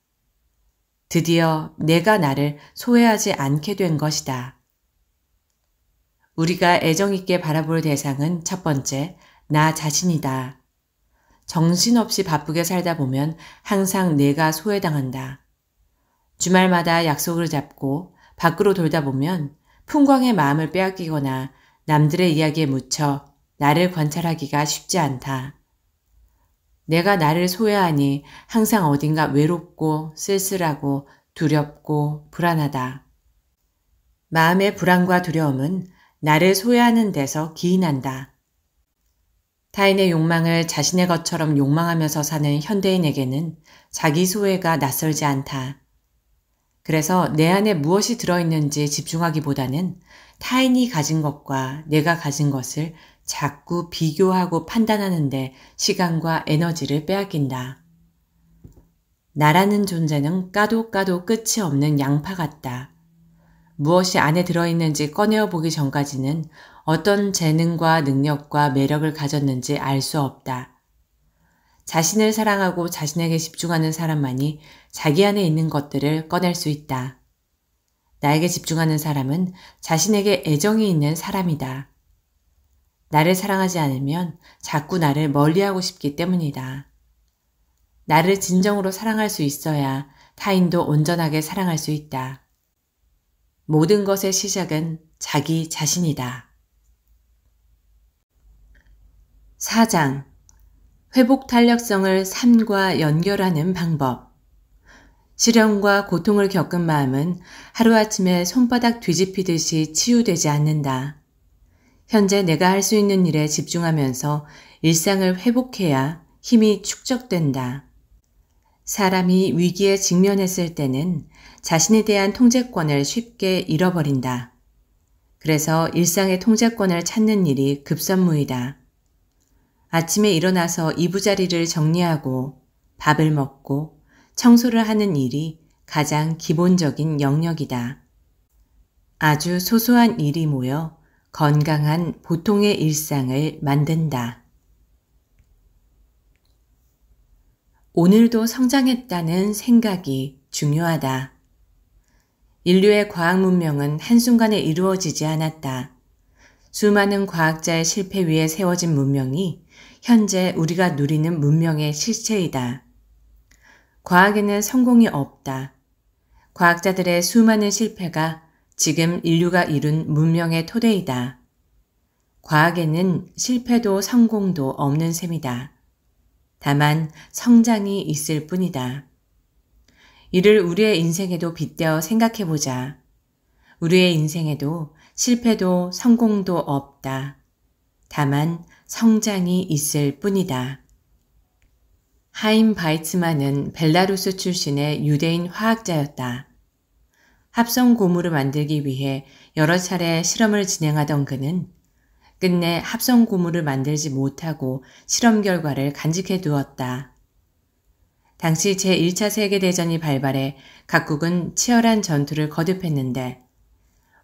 드디어 내가 나를 소외하지 않게 된 것이다. 우리가 애정 있게 바라볼 대상은 첫 번째, 나 자신이다. 정신없이 바쁘게 살다 보면 항상 내가 소외당한다. 주말마다 약속을 잡고 밖으로 돌다 보면 풍광의 마음을 빼앗기거나 남들의 이야기에 묻혀 나를 관찰하기가 쉽지 않다. 내가 나를 소외하니 항상 어딘가 외롭고 쓸쓸하고 두렵고 불안하다. 마음의 불안과 두려움은 나를 소외하는 데서 기인한다. 타인의 욕망을 자신의 것처럼 욕망하면서 사는 현대인에게는 자기 소외가 낯설지 않다. 그래서 내 안에 무엇이 들어있는지 집중하기보다는 타인이 가진 것과 내가 가진 것을 자꾸 비교하고 판단하는데 시간과 에너지를 빼앗긴다. 나라는 존재는 까도 끝이 없는 양파 같다. 무엇이 안에 들어있는지 꺼내어 보기 전까지는 어떤 재능과 능력과 매력을 가졌는지 알 수 없다. 자신을 사랑하고 자신에게 집중하는 사람만이 자기 안에 있는 것들을 꺼낼 수 있다. 나에게 집중하는 사람은 자신에게 애정이 있는 사람이다. 나를 사랑하지 않으면 자꾸 나를 멀리하고 싶기 때문이다. 나를 진정으로 사랑할 수 있어야 타인도 온전하게 사랑할 수 있다. 모든 것의 시작은 자기 자신이다. 4장 회복 탄력성을 삶과 연결하는 방법. 시련과 고통을 겪은 마음은 하루아침에 손바닥 뒤집히듯이 치유되지 않는다. 현재 내가 할 수 있는 일에 집중하면서 일상을 회복해야 힘이 축적된다. 사람이 위기에 직면했을 때는 자신에 대한 통제권을 쉽게 잃어버린다. 그래서 일상의 통제권을 찾는 일이 급선무이다. 아침에 일어나서 이부자리를 정리하고 밥을 먹고 청소를 하는 일이 가장 기본적인 영역이다. 아주 소소한 일이 모여 건강한 보통의 일상을 만든다. 오늘도 성장했다는 생각이 중요하다. 인류의 과학 문명은 한순간에 이루어지지 않았다. 수많은 과학자의 실패 위에 세워진 문명이 현재 우리가 누리는 문명의 실체이다. 과학에는 성공이 없다. 과학자들의 수많은 실패가 지금 인류가 이룬 문명의 토대이다. 과학에는 실패도 성공도 없는 셈이다. 다만 성장이 있을 뿐이다. 이를 우리의 인생에도 빗대어 생각해보자. 우리의 인생에도 실패도 성공도 없다. 다만 성장이 있을 뿐이다. 하임 바이츠만은 벨라루스 출신의 유대인 화학자였다. 합성 고무를 만들기 위해 여러 차례 실험을 진행하던 그는 끝내 합성 고무를 만들지 못하고 실험 결과를 간직해 두었다. 당시 제1차 세계대전이 발발해 각국은 치열한 전투를 거듭했는데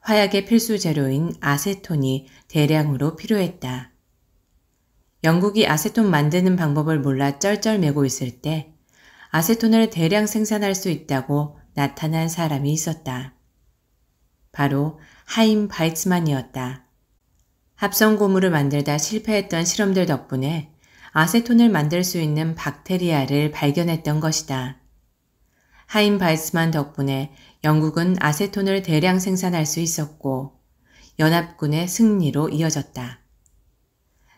화약의 필수 재료인 아세톤이 대량으로 필요했다. 영국이 아세톤 만드는 방법을 몰라 쩔쩔매고 있을 때 아세톤을 대량 생산할 수 있다고 나타난 사람이 있었다. 바로 하임 바이츠만이었다. 합성 고무를 만들다 실패했던 실험들 덕분에 아세톤을 만들 수 있는 박테리아를 발견했던 것이다. 하임 바이츠만 덕분에 영국은 아세톤을 대량 생산할 수 있었고 연합군의 승리로 이어졌다.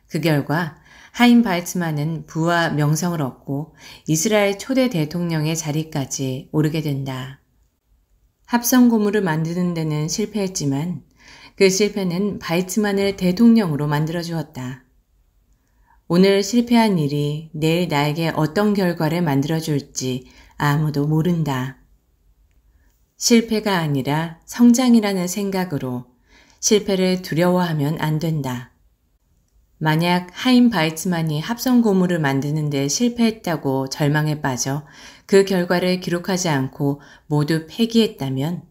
그 결과 하임 바이츠만은 부와 명성을 얻고 이스라엘 초대 대통령의 자리까지 오르게 된다. 합성 고무를 만드는 데는 실패했지만 그 실패는 바이츠만을 대통령으로 만들어 주었다. 오늘 실패한 일이 내일 나에게 어떤 결과를 만들어줄지 아무도 모른다. 실패가 아니라 성장이라는 생각으로 실패를 두려워하면 안 된다. 만약 하임 바이츠만이 합성 고무를 만드는 데 실패했다고 절망에 빠져 그 결과를 기록하지 않고 모두 폐기했다면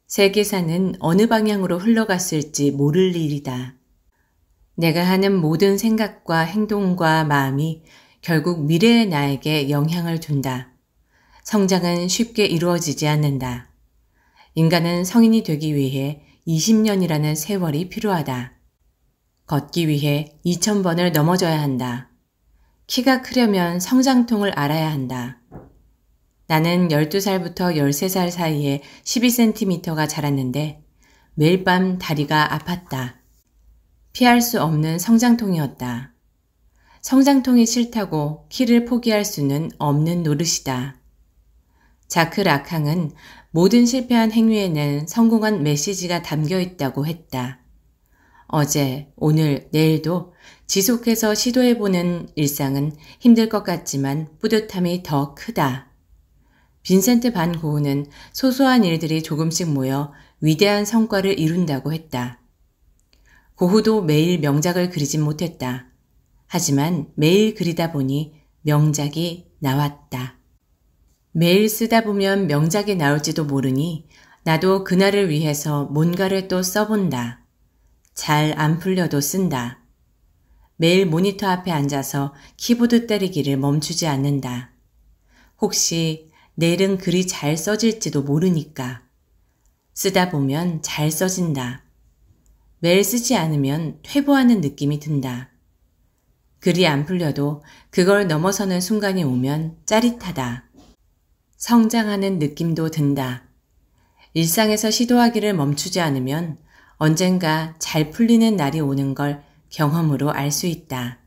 세계사는 어느 방향으로 흘러갔을지 모를 일이다. 내가 하는 모든 생각과 행동과 마음이 결국 미래의 나에게 영향을 준다. 성장은 쉽게 이루어지지 않는다. 인간은 성인이 되기 위해 20년이라는 세월이 필요하다. 걷기 위해 2000번을 넘어져야 한다. 키가 크려면 성장통을 알아야 한다. 나는 12살부터 13살 사이에 12cm가 자랐는데 매일 밤 다리가 아팠다. 피할 수 없는 성장통이었다. 성장통이 싫다고 키를 포기할 수는 없는 노릇이다. 자크 라캉은 모든 실패한 행위에는 성공한 메시지가 담겨 있다고 했다. 어제, 오늘, 내일도 지속해서 시도해보는 일상은 힘들 것 같지만 뿌듯함이 더 크다. 빈센트 반 고흐는 소소한 일들이 조금씩 모여 위대한 성과를 이룬다고 했다. 고흐도 매일 명작을 그리진 못했다. 하지만 매일 그리다 보니 명작이 나왔다. 매일 쓰다 보면 명작이 나올지도 모르니 나도 그날을 위해서 뭔가를 또 써본다. 잘 안 풀려도 쓴다. 매일 모니터 앞에 앉아서 키보드 때리기를 멈추지 않는다. 혹시 내일은 글이 잘 써질지도 모르니까. 쓰다 보면 잘 써진다. 매일 쓰지 않으면 퇴보하는 느낌이 든다. 글이 안 풀려도 그걸 넘어서는 순간이 오면 짜릿하다. 성장하는 느낌도 든다. 일상에서 시도하기를 멈추지 않으면 언젠가 잘 풀리는 날이 오는 걸 경험으로 알 수 있다.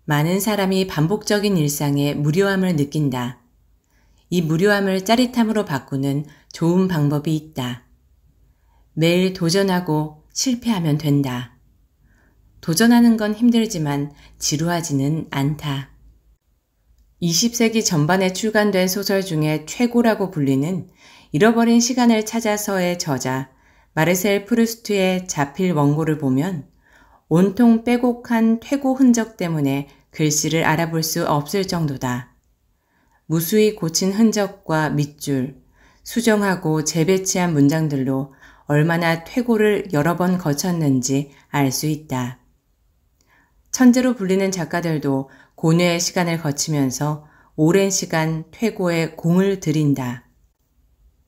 많은 사람이 반복적인 일상에 무료함을 느낀다. 이 무료함을 짜릿함으로 바꾸는 좋은 방법이 있다. 매일 도전하고 실패하면 된다. 도전하는 건 힘들지만 지루하지는 않다. 20세기 전반에 출간된 소설 중에 최고라고 불리는 잃어버린 시간을 찾아서의 저자 마르셀 프루스트의 자필 원고를 보면 온통 빼곡한 퇴고 흔적 때문에 글씨를 알아볼 수 없을 정도다. 무수히 고친 흔적과 밑줄, 수정하고 재배치한 문장들로 얼마나 퇴고를 여러 번 거쳤는지 알 수 있다. 천재로 불리는 작가들도 고뇌의 시간을 거치면서 오랜 시간 퇴고에 공을 들인다.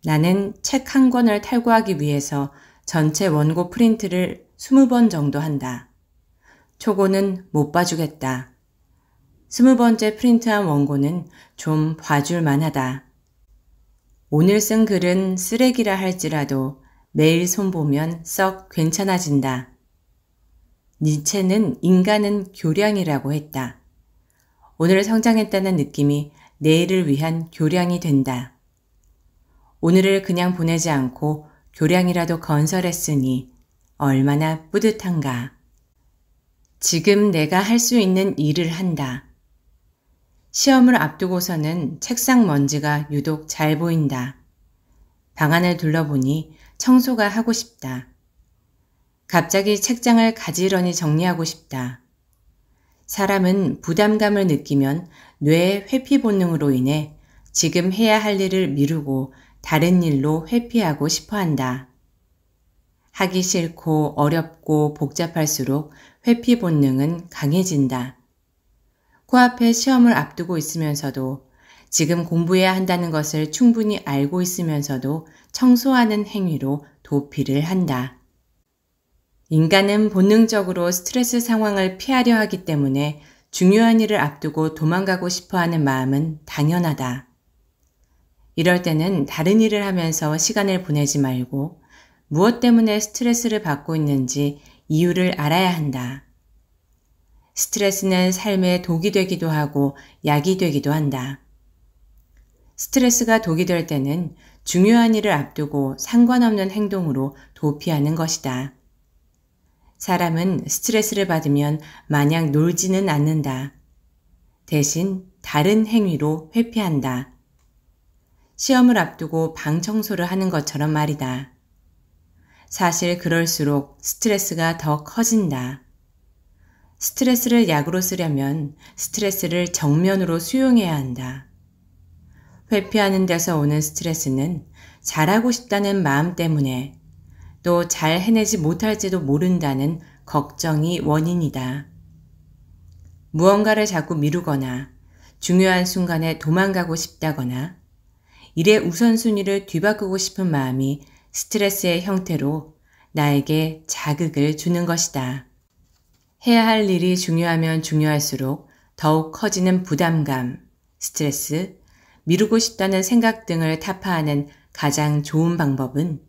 나는 책 한 권을 탈고하기 위해서 전체 원고 프린트를 20번 정도 한다. 초고는 못 봐주겠다. 20번째 프린트한 원고는 좀 봐줄 만하다. 오늘 쓴 글은 쓰레기라 할지라도 매일 손보면 썩 괜찮아진다. 니체는 인간은 교량이라고 했다. 오늘 성장했다는 느낌이 내일을 위한 교량이 된다. 오늘을 그냥 보내지 않고 교량이라도 건설했으니 얼마나 뿌듯한가. 지금 내가 할 수 있는 일을 한다. 시험을 앞두고서는 책상 먼지가 유독 잘 보인다. 방안을 둘러보니 청소가 하고 싶다. 갑자기 책장을 가지런히 정리하고 싶다. 사람은 부담감을 느끼면 뇌의 회피 본능으로 인해 지금 해야 할 일을 미루고 다른 일로 회피하고 싶어 한다. 하기 싫고 어렵고 복잡할수록 회피 본능은 강해진다. 코앞에 시험을 앞두고 있으면서도 지금 공부해야 한다는 것을 충분히 알고 있으면서도 청소하는 행위로 도피를 한다. 인간은 본능적으로 스트레스 상황을 피하려 하기 때문에 중요한 일을 앞두고 도망가고 싶어하는 마음은 당연하다. 이럴 때는 다른 일을 하면서 시간을 보내지 말고 무엇 때문에 스트레스를 받고 있는지 이유를 알아야 한다. 스트레스는 삶의 독이 되기도 하고 약이 되기도 한다. 스트레스가 독이 될 때는 중요한 일을 앞두고 상관없는 행동으로 도피하는 것이다. 사람은 스트레스를 받으면 마냥 놀지는 않는다. 대신 다른 행위로 회피한다. 시험을 앞두고 방 청소를 하는 것처럼 말이다. 사실 그럴수록 스트레스가 더 커진다. 스트레스를 약으로 쓰려면 스트레스를 정면으로 수용해야 한다. 회피하는 데서 오는 스트레스는 잘하고 싶다는 마음 때문에 또 잘 해내지 못할지도 모른다는 걱정이 원인이다. 무언가를 자꾸 미루거나 중요한 순간에 도망가고 싶다거나 일의 우선순위를 뒤바꾸고 싶은 마음이 스트레스의 형태로 나에게 자극을 주는 것이다. 해야 할 일이 중요하면 중요할수록 더욱 커지는 부담감, 스트레스, 미루고 싶다는 생각 등을 타파하는 가장 좋은 방법은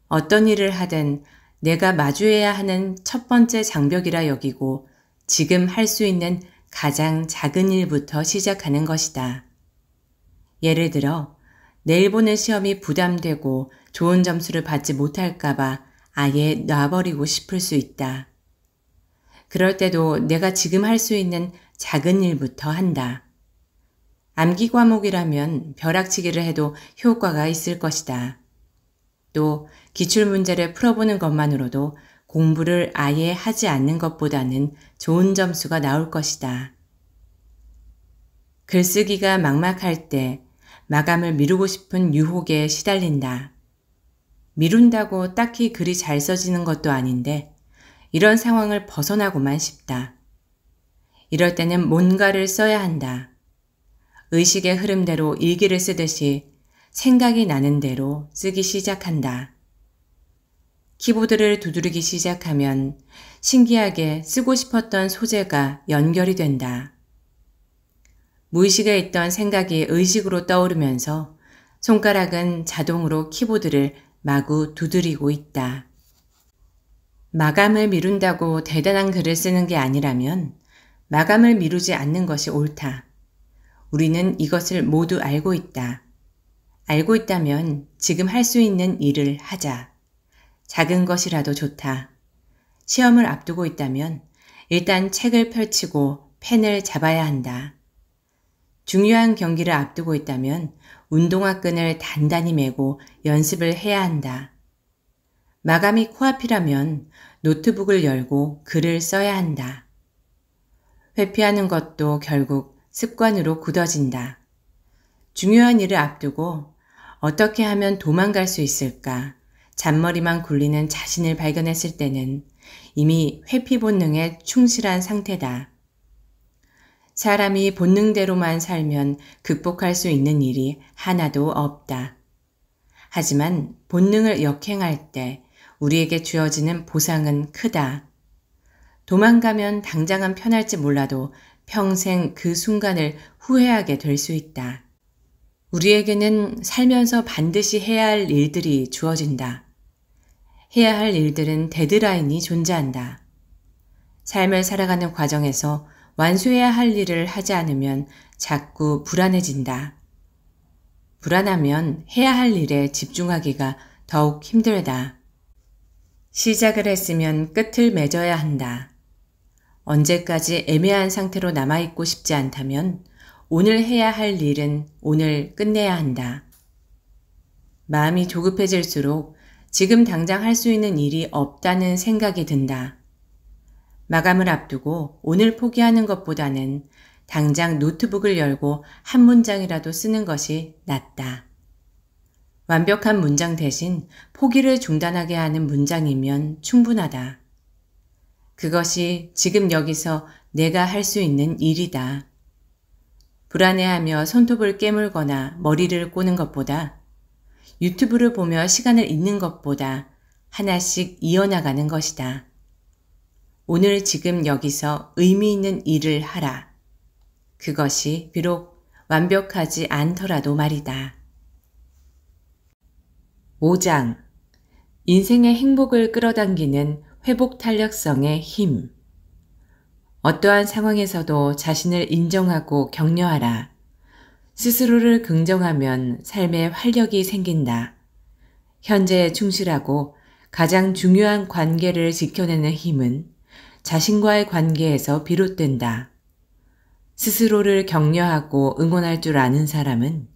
어떤 일을 하든 내가 마주해야 하는 첫 번째 장벽이라 여기고 지금 할 수 있는 가장 작은 일부터 시작하는 것이다. 예를 들어 내일 보는 시험이 부담되고 좋은 점수를 받지 못할까봐 아예 놔버리고 싶을 수 있다. 그럴 때도 내가 지금 할 수 있는 작은 일부터 한다. 암기 과목이라면 벼락치기를 해도 효과가 있을 것이다. 또 기출문제를 풀어보는 것만으로도 공부를 아예 하지 않는 것보다는 좋은 점수가 나올 것이다. 글쓰기가 막막할 때 마감을 미루고 싶은 유혹에 시달린다. 미룬다고 딱히 글이 잘 써지는 것도 아닌데 이런 상황을 벗어나고만 싶다. 이럴 때는 뭔가를 써야 한다. 의식의 흐름대로 일기를 쓰듯이 생각이 나는 대로 쓰기 시작한다. 키보드를 두드리기 시작하면 신기하게 쓰고 싶었던 소재가 연결이 된다. 무의식에 있던 생각이 의식으로 떠오르면서 손가락은 자동으로 키보드를 마구 두드리고 있다. 마감을 미룬다고 대단한 글을 쓰는 게 아니라면 마감을 미루지 않는 것이 옳다. 우리는 이것을 모두 알고 있다. 알고 있다면 지금 할 수 있는 일을 하자. 작은 것이라도 좋다. 시험을 앞두고 있다면 일단 책을 펼치고 펜을 잡아야 한다. 중요한 경기를 앞두고 있다면 운동화 끈을 단단히 매고 연습을 해야 한다. 마감이 코앞이라면 노트북을 열고 글을 써야 한다. 회피하는 것도 결국 습관으로 굳어진다. 중요한 일을 앞두고 어떻게 하면 도망갈 수 있을까? 잔머리만 굴리는 자신을 발견했을 때는 이미 회피 본능에 충실한 상태다. 사람이 본능대로만 살면 극복할 수 있는 일이 하나도 없다. 하지만 본능을 역행할 때 우리에게 주어지는 보상은 크다. 도망가면 당장은 편할지 몰라도 평생 그 순간을 후회하게 될 수 있다. 우리에게는 살면서 반드시 해야 할 일들이 주어진다. 해야 할 일들은 데드라인이 존재한다. 삶을 살아가는 과정에서 완수해야 할 일을 하지 않으면 자꾸 불안해진다. 불안하면 해야 할 일에 집중하기가 더욱 힘들다. 시작을 했으면 끝을 맺어야 한다. 언제까지 애매한 상태로 남아있고 싶지 않다면 오늘 해야 할 일은 오늘 끝내야 한다. 마음이 조급해질수록 지금 당장 할 수 있는 일이 없다는 생각이 든다. 마감을 앞두고 오늘 포기하는 것보다는 당장 노트북을 열고 한 문장이라도 쓰는 것이 낫다. 완벽한 문장 대신 포기를 중단하게 하는 문장이면 충분하다. 그것이 지금 여기서 내가 할 수 있는 일이다. 불안해하며 손톱을 깨물거나 머리를 꼬는 것보다 유튜브를 보며 시간을 잊는 것보다 하나씩 이어나가는 것이다. 오늘 지금 여기서 의미 있는 일을 하라. 그것이 비록 완벽하지 않더라도 말이다. 5장. 인생의 행복을 끌어당기는 회복 탄력성의 힘. 어떠한 상황에서도 자신을 인정하고 격려하라. 스스로를 긍정하면 삶에 활력이 생긴다. 현재에 충실하고 가장 중요한 관계를 지켜내는 힘은 자신과의 관계에서 비롯된다. 스스로를 격려하고 응원할 줄 아는 사람은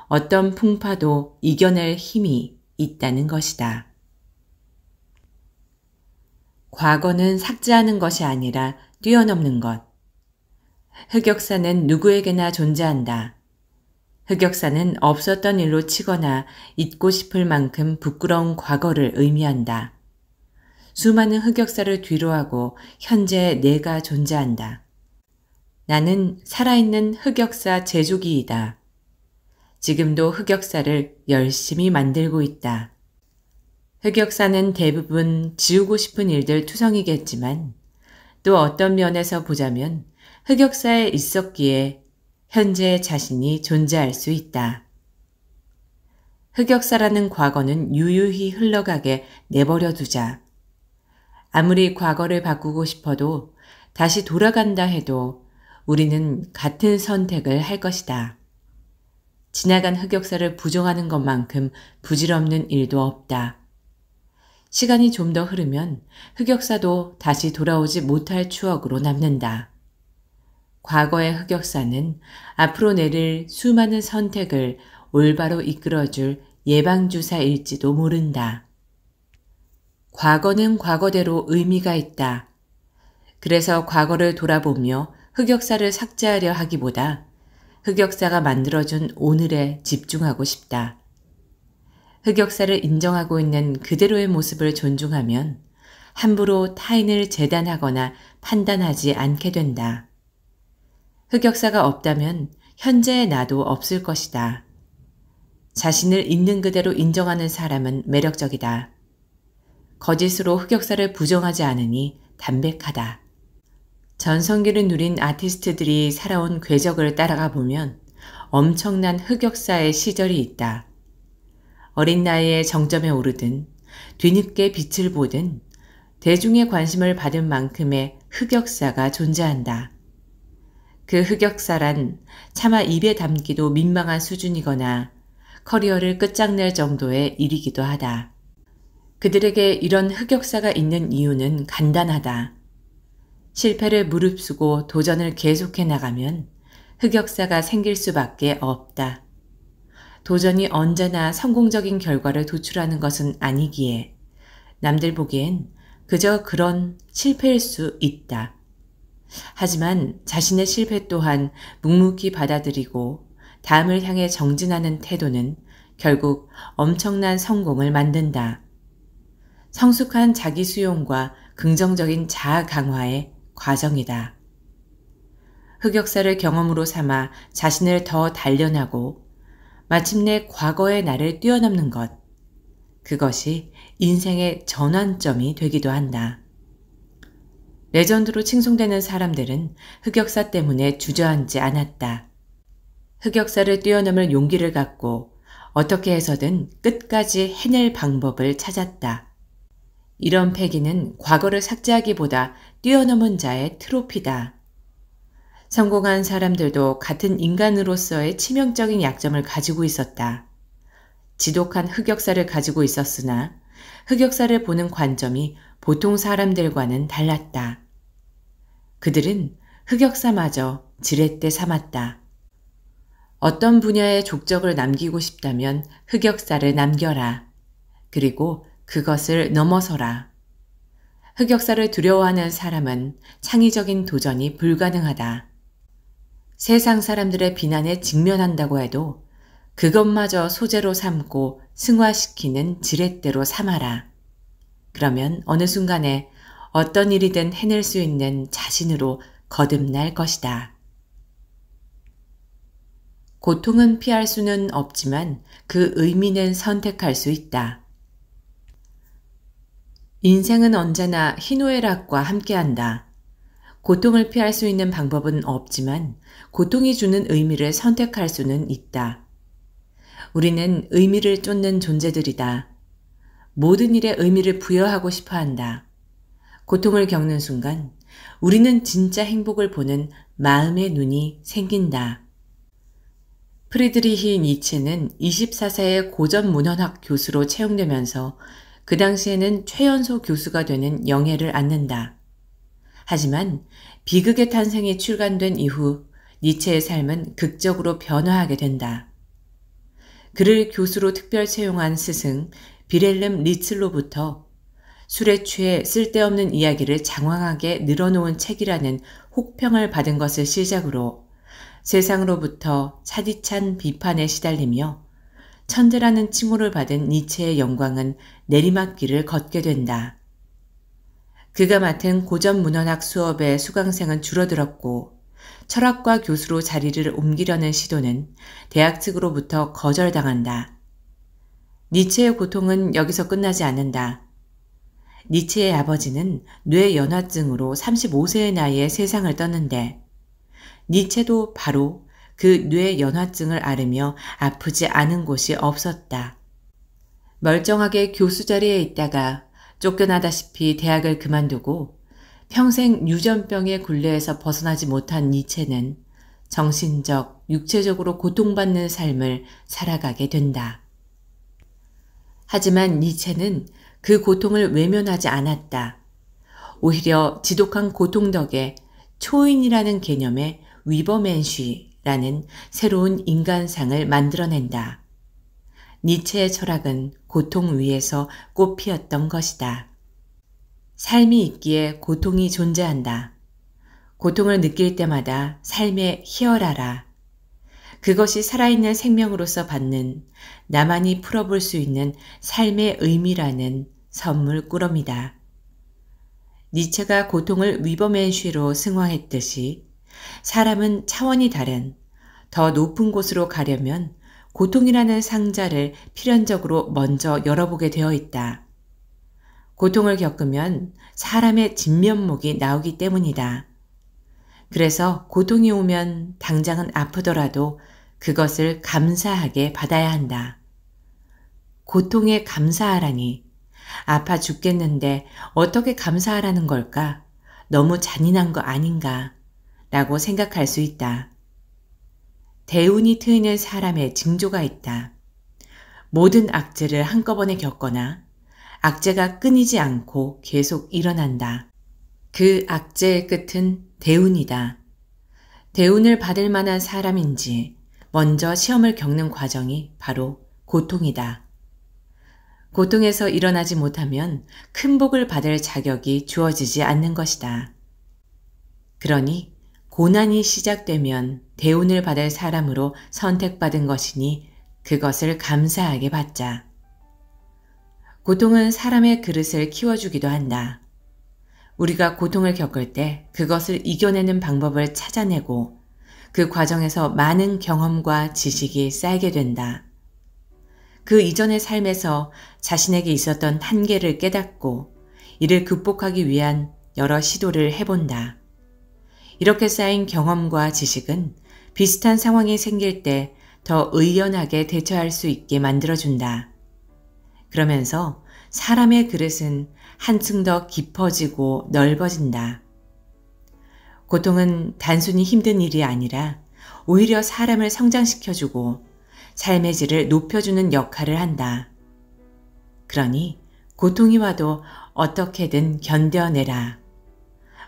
어떤 풍파도 이겨낼 힘이 있다는 것이다. 과거는 삭제하는 것이 아니라 뛰어넘는 것. 흑역사는 누구에게나 존재한다. 흑역사는 없었던 일로 치거나 잊고 싶을 만큼 부끄러운 과거를 의미한다. 수많은 흑역사를 뒤로하고 현재의 내가 존재한다. 나는 살아있는 흑역사 제조기이다. 지금도 흑역사를 열심히 만들고 있다. 흑역사는 대부분 지우고 싶은 일들 투성이겠지만 또 어떤 면에서 보자면 흑역사에 있었기에 현재 자신이 존재할 수 있다. 흑역사라는 과거는 유유히 흘러가게 내버려 두자. 아무리 과거를 바꾸고 싶어도 다시 돌아간다 해도 우리는 같은 선택을 할 것이다. 지나간 흑역사를 부정하는 것만큼 부질없는 일도 없다. 시간이 좀 더 흐르면 흑역사도 다시 돌아오지 못할 추억으로 남는다. 과거의 흑역사는 앞으로 내릴 수많은 선택을 올바로 이끌어줄 예방주사일지도 모른다. 과거는 과거대로 의미가 있다. 그래서 과거를 돌아보며 흑역사를 삭제하려 하기보다 흑역사가 만들어준 오늘에 집중하고 싶다. 흑역사를 인정하고 있는 그대로의 모습을 존중하면 함부로 타인을 재단하거나 판단하지 않게 된다. 흑역사가 없다면 현재의 나도 없을 것이다. 자신을 있는 그대로 인정하는 사람은 매력적이다. 거짓으로 흑역사를 부정하지 않으니 담백하다. 전성기를 누린 아티스트들이 살아온 궤적을 따라가 보면 엄청난 흑역사의 시절이 있다. 어린 나이에 정점에 오르든 뒤늦게 빛을 보든 대중의 관심을 받은 만큼의 흑역사가 존재한다. 그 흑역사란 차마 입에 담기도 민망한 수준이거나 커리어를 끝장낼 정도의 일이기도 하다. 그들에게 이런 흑역사가 있는 이유는 간단하다. 실패를 무릅쓰고 도전을 계속해 나가면 흑역사가 생길 수밖에 없다. 도전이 언제나 성공적인 결과를 도출하는 것은 아니기에 남들 보기엔 그저 그런 실패일 수 있다. 하지만 자신의 실패 또한 묵묵히 받아들이고 다음을 향해 정진하는 태도는 결국 엄청난 성공을 만든다. 성숙한 자기 수용과 긍정적인 자아 강화의 과정이다. 흑역사를 경험으로 삼아 자신을 더 단련하고 마침내 과거의 나를 뛰어넘는 것. 그것이 인생의 전환점이 되기도 한다. 레전드로 칭송되는 사람들은 흑역사 때문에 주저앉지 않았다. 흑역사를 뛰어넘을 용기를 갖고 어떻게 해서든 끝까지 해낼 방법을 찾았다. 이런 패기는 과거를 삭제하기보다 뛰어넘은 자의 트로피다. 성공한 사람들도 같은 인간으로서의 치명적인 약점을 가지고 있었다. 지독한 흑역사를 가지고 있었으나 흑역사를 보는 관점이 보통 사람들과는 달랐다. 그들은 흑역사마저 지렛대 삼았다. 어떤 분야의 족적을 남기고 싶다면 흑역사를 남겨라. 그리고 그것을 넘어서라. 흑역사를 두려워하는 사람은 창의적인 도전이 불가능하다. 세상 사람들의 비난에 직면한다고 해도 그것마저 소재로 삼고 승화시키는 지렛대로 삼아라. 그러면 어느 순간에 어떤 일이든 해낼 수 있는 자신으로 거듭날 것이다. 고통은 피할 수는 없지만 그 의미는 선택할 수 있다. 인생은 언제나 희노애락과 함께한다. 고통을 피할 수 있는 방법은 없지만 고통이 주는 의미를 선택할 수는 있다. 우리는 의미를 쫓는 존재들이다. 모든 일에 의미를 부여하고 싶어 한다. 고통을 겪는 순간 우리는 진짜 행복을 보는 마음의 눈이 생긴다. 프리드리히 니체는 24세의 고전문헌학 교수로 채용되면서 그 당시에는 최연소 교수가 되는 영예를 얻는다. 하지만 비극의 탄생이 출간된 이후 니체의 삶은 극적으로 변화하게 된다. 그를 교수로 특별 채용한 스승 비렐름 리츠로부터 술에 취해 쓸데없는 이야기를 장황하게 늘어놓은 책이라는 혹평을 받은 것을 시작으로 세상으로부터 차디찬 비판에 시달리며 천재라는 칭호를 받은 니체의 영광은 내리막길을 걷게 된다. 그가 맡은 고전문헌학 수업의 수강생은 줄어들었고 철학과 교수로 자리를 옮기려는 시도는 대학 측으로부터 거절당한다. 니체의 고통은 여기서 끝나지 않는다. 니체의 아버지는 뇌연화증으로 35세의 나이에 세상을 떴는데 니체도 바로 그 뇌연화증을 앓으며 아프지 않은 곳이 없었다. 멀쩡하게 교수 자리에 있다가 쫓겨나다시피 대학을 그만두고 평생 유전병의 굴레에서 벗어나지 못한 니체는 정신적, 육체적으로 고통받는 삶을 살아가게 된다. 하지만 니체는 그 고통을 외면하지 않았다. 오히려 지독한 고통 덕에 초인이라는 개념의 위버맨쉬라는 새로운 인간상을 만들어낸다. 니체의 철학은 고통 위에서 꽃피었던 것이다. 삶이 있기에 고통이 존재한다. 고통을 느낄 때마다 삶에 희열하라. 그것이 살아있는 생명으로서 받는 나만이 풀어볼 수 있는 삶의 의미라는 선물 꾸러미다. 니체가 고통을 위버맨쉬로 승화했듯이 사람은 차원이 다른 더 높은 곳으로 가려면 고통이라는 상자를 필연적으로 먼저 열어보게 되어 있다. 고통을 겪으면 사람의 진면목이 나오기 때문이다. 그래서 고통이 오면 당장은 아프더라도 그것을 감사하게 받아야 한다. 고통에 감사하라니. 아파 죽겠는데 어떻게 감사하라는 걸까? 너무 잔인한 거 아닌가? 라고 생각할 수 있다. 대운이 트이는 사람의 징조가 있다. 모든 악재를 한꺼번에 겪거나 악재가 끊이지 않고 계속 일어난다. 그 악재의 끝은 대운이다. 대운을 받을 만한 사람인지 먼저 시험을 겪는 과정이 바로 고통이다. 고통에서 일어나지 못하면 큰 복을 받을 자격이 주어지지 않는 것이다. 그러니 고난이 시작되면 대운을 받을 사람으로 선택받은 것이니 그것을 감사하게 받자. 고통은 사람의 그릇을 키워주기도 한다. 우리가 고통을 겪을 때 그것을 이겨내는 방법을 찾아내고 그 과정에서 많은 경험과 지식이 쌓이게 된다. 그 이전의 삶에서 자신에게 있었던 한계를 깨닫고 이를 극복하기 위한 여러 시도를 해본다. 이렇게 쌓인 경험과 지식은 비슷한 상황이 생길 때 더 의연하게 대처할 수 있게 만들어준다. 그러면서 사람의 그릇은 한층 더 깊어지고 넓어진다. 고통은 단순히 힘든 일이 아니라 오히려 사람을 성장시켜주고 삶의 질을 높여주는 역할을 한다. 그러니 고통이 와도 어떻게든 견뎌내라.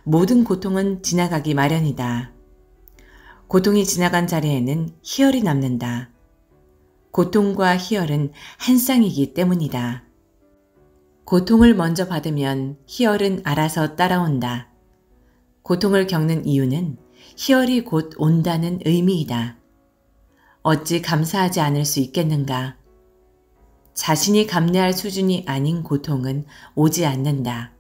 모든 고통은 지나가기 마련이다. 고통이 지나간 자리에는 희열이 남는다. 고통과 희열은 한 쌍이기 때문이다. 고통을 먼저 받으면 희열은 알아서 따라온다. 고통을 겪는 이유는 희열이 곧 온다는 의미이다. 어찌 감사하지 않을 수 있겠는가? 자신이 감내할 수준이 아닌 고통은 오지 않는다.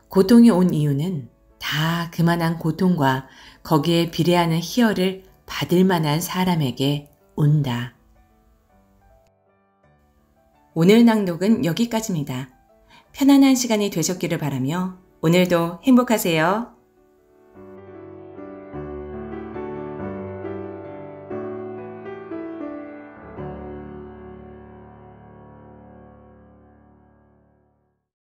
고통이 온 이유는 다 그만한 고통과 거기에 비례하는 희열을 받을 만한 사람에게 온다. 오늘 낭독은 여기까지입니다. 편안한 시간이 되셨기를 바라며 오늘도 행복하세요.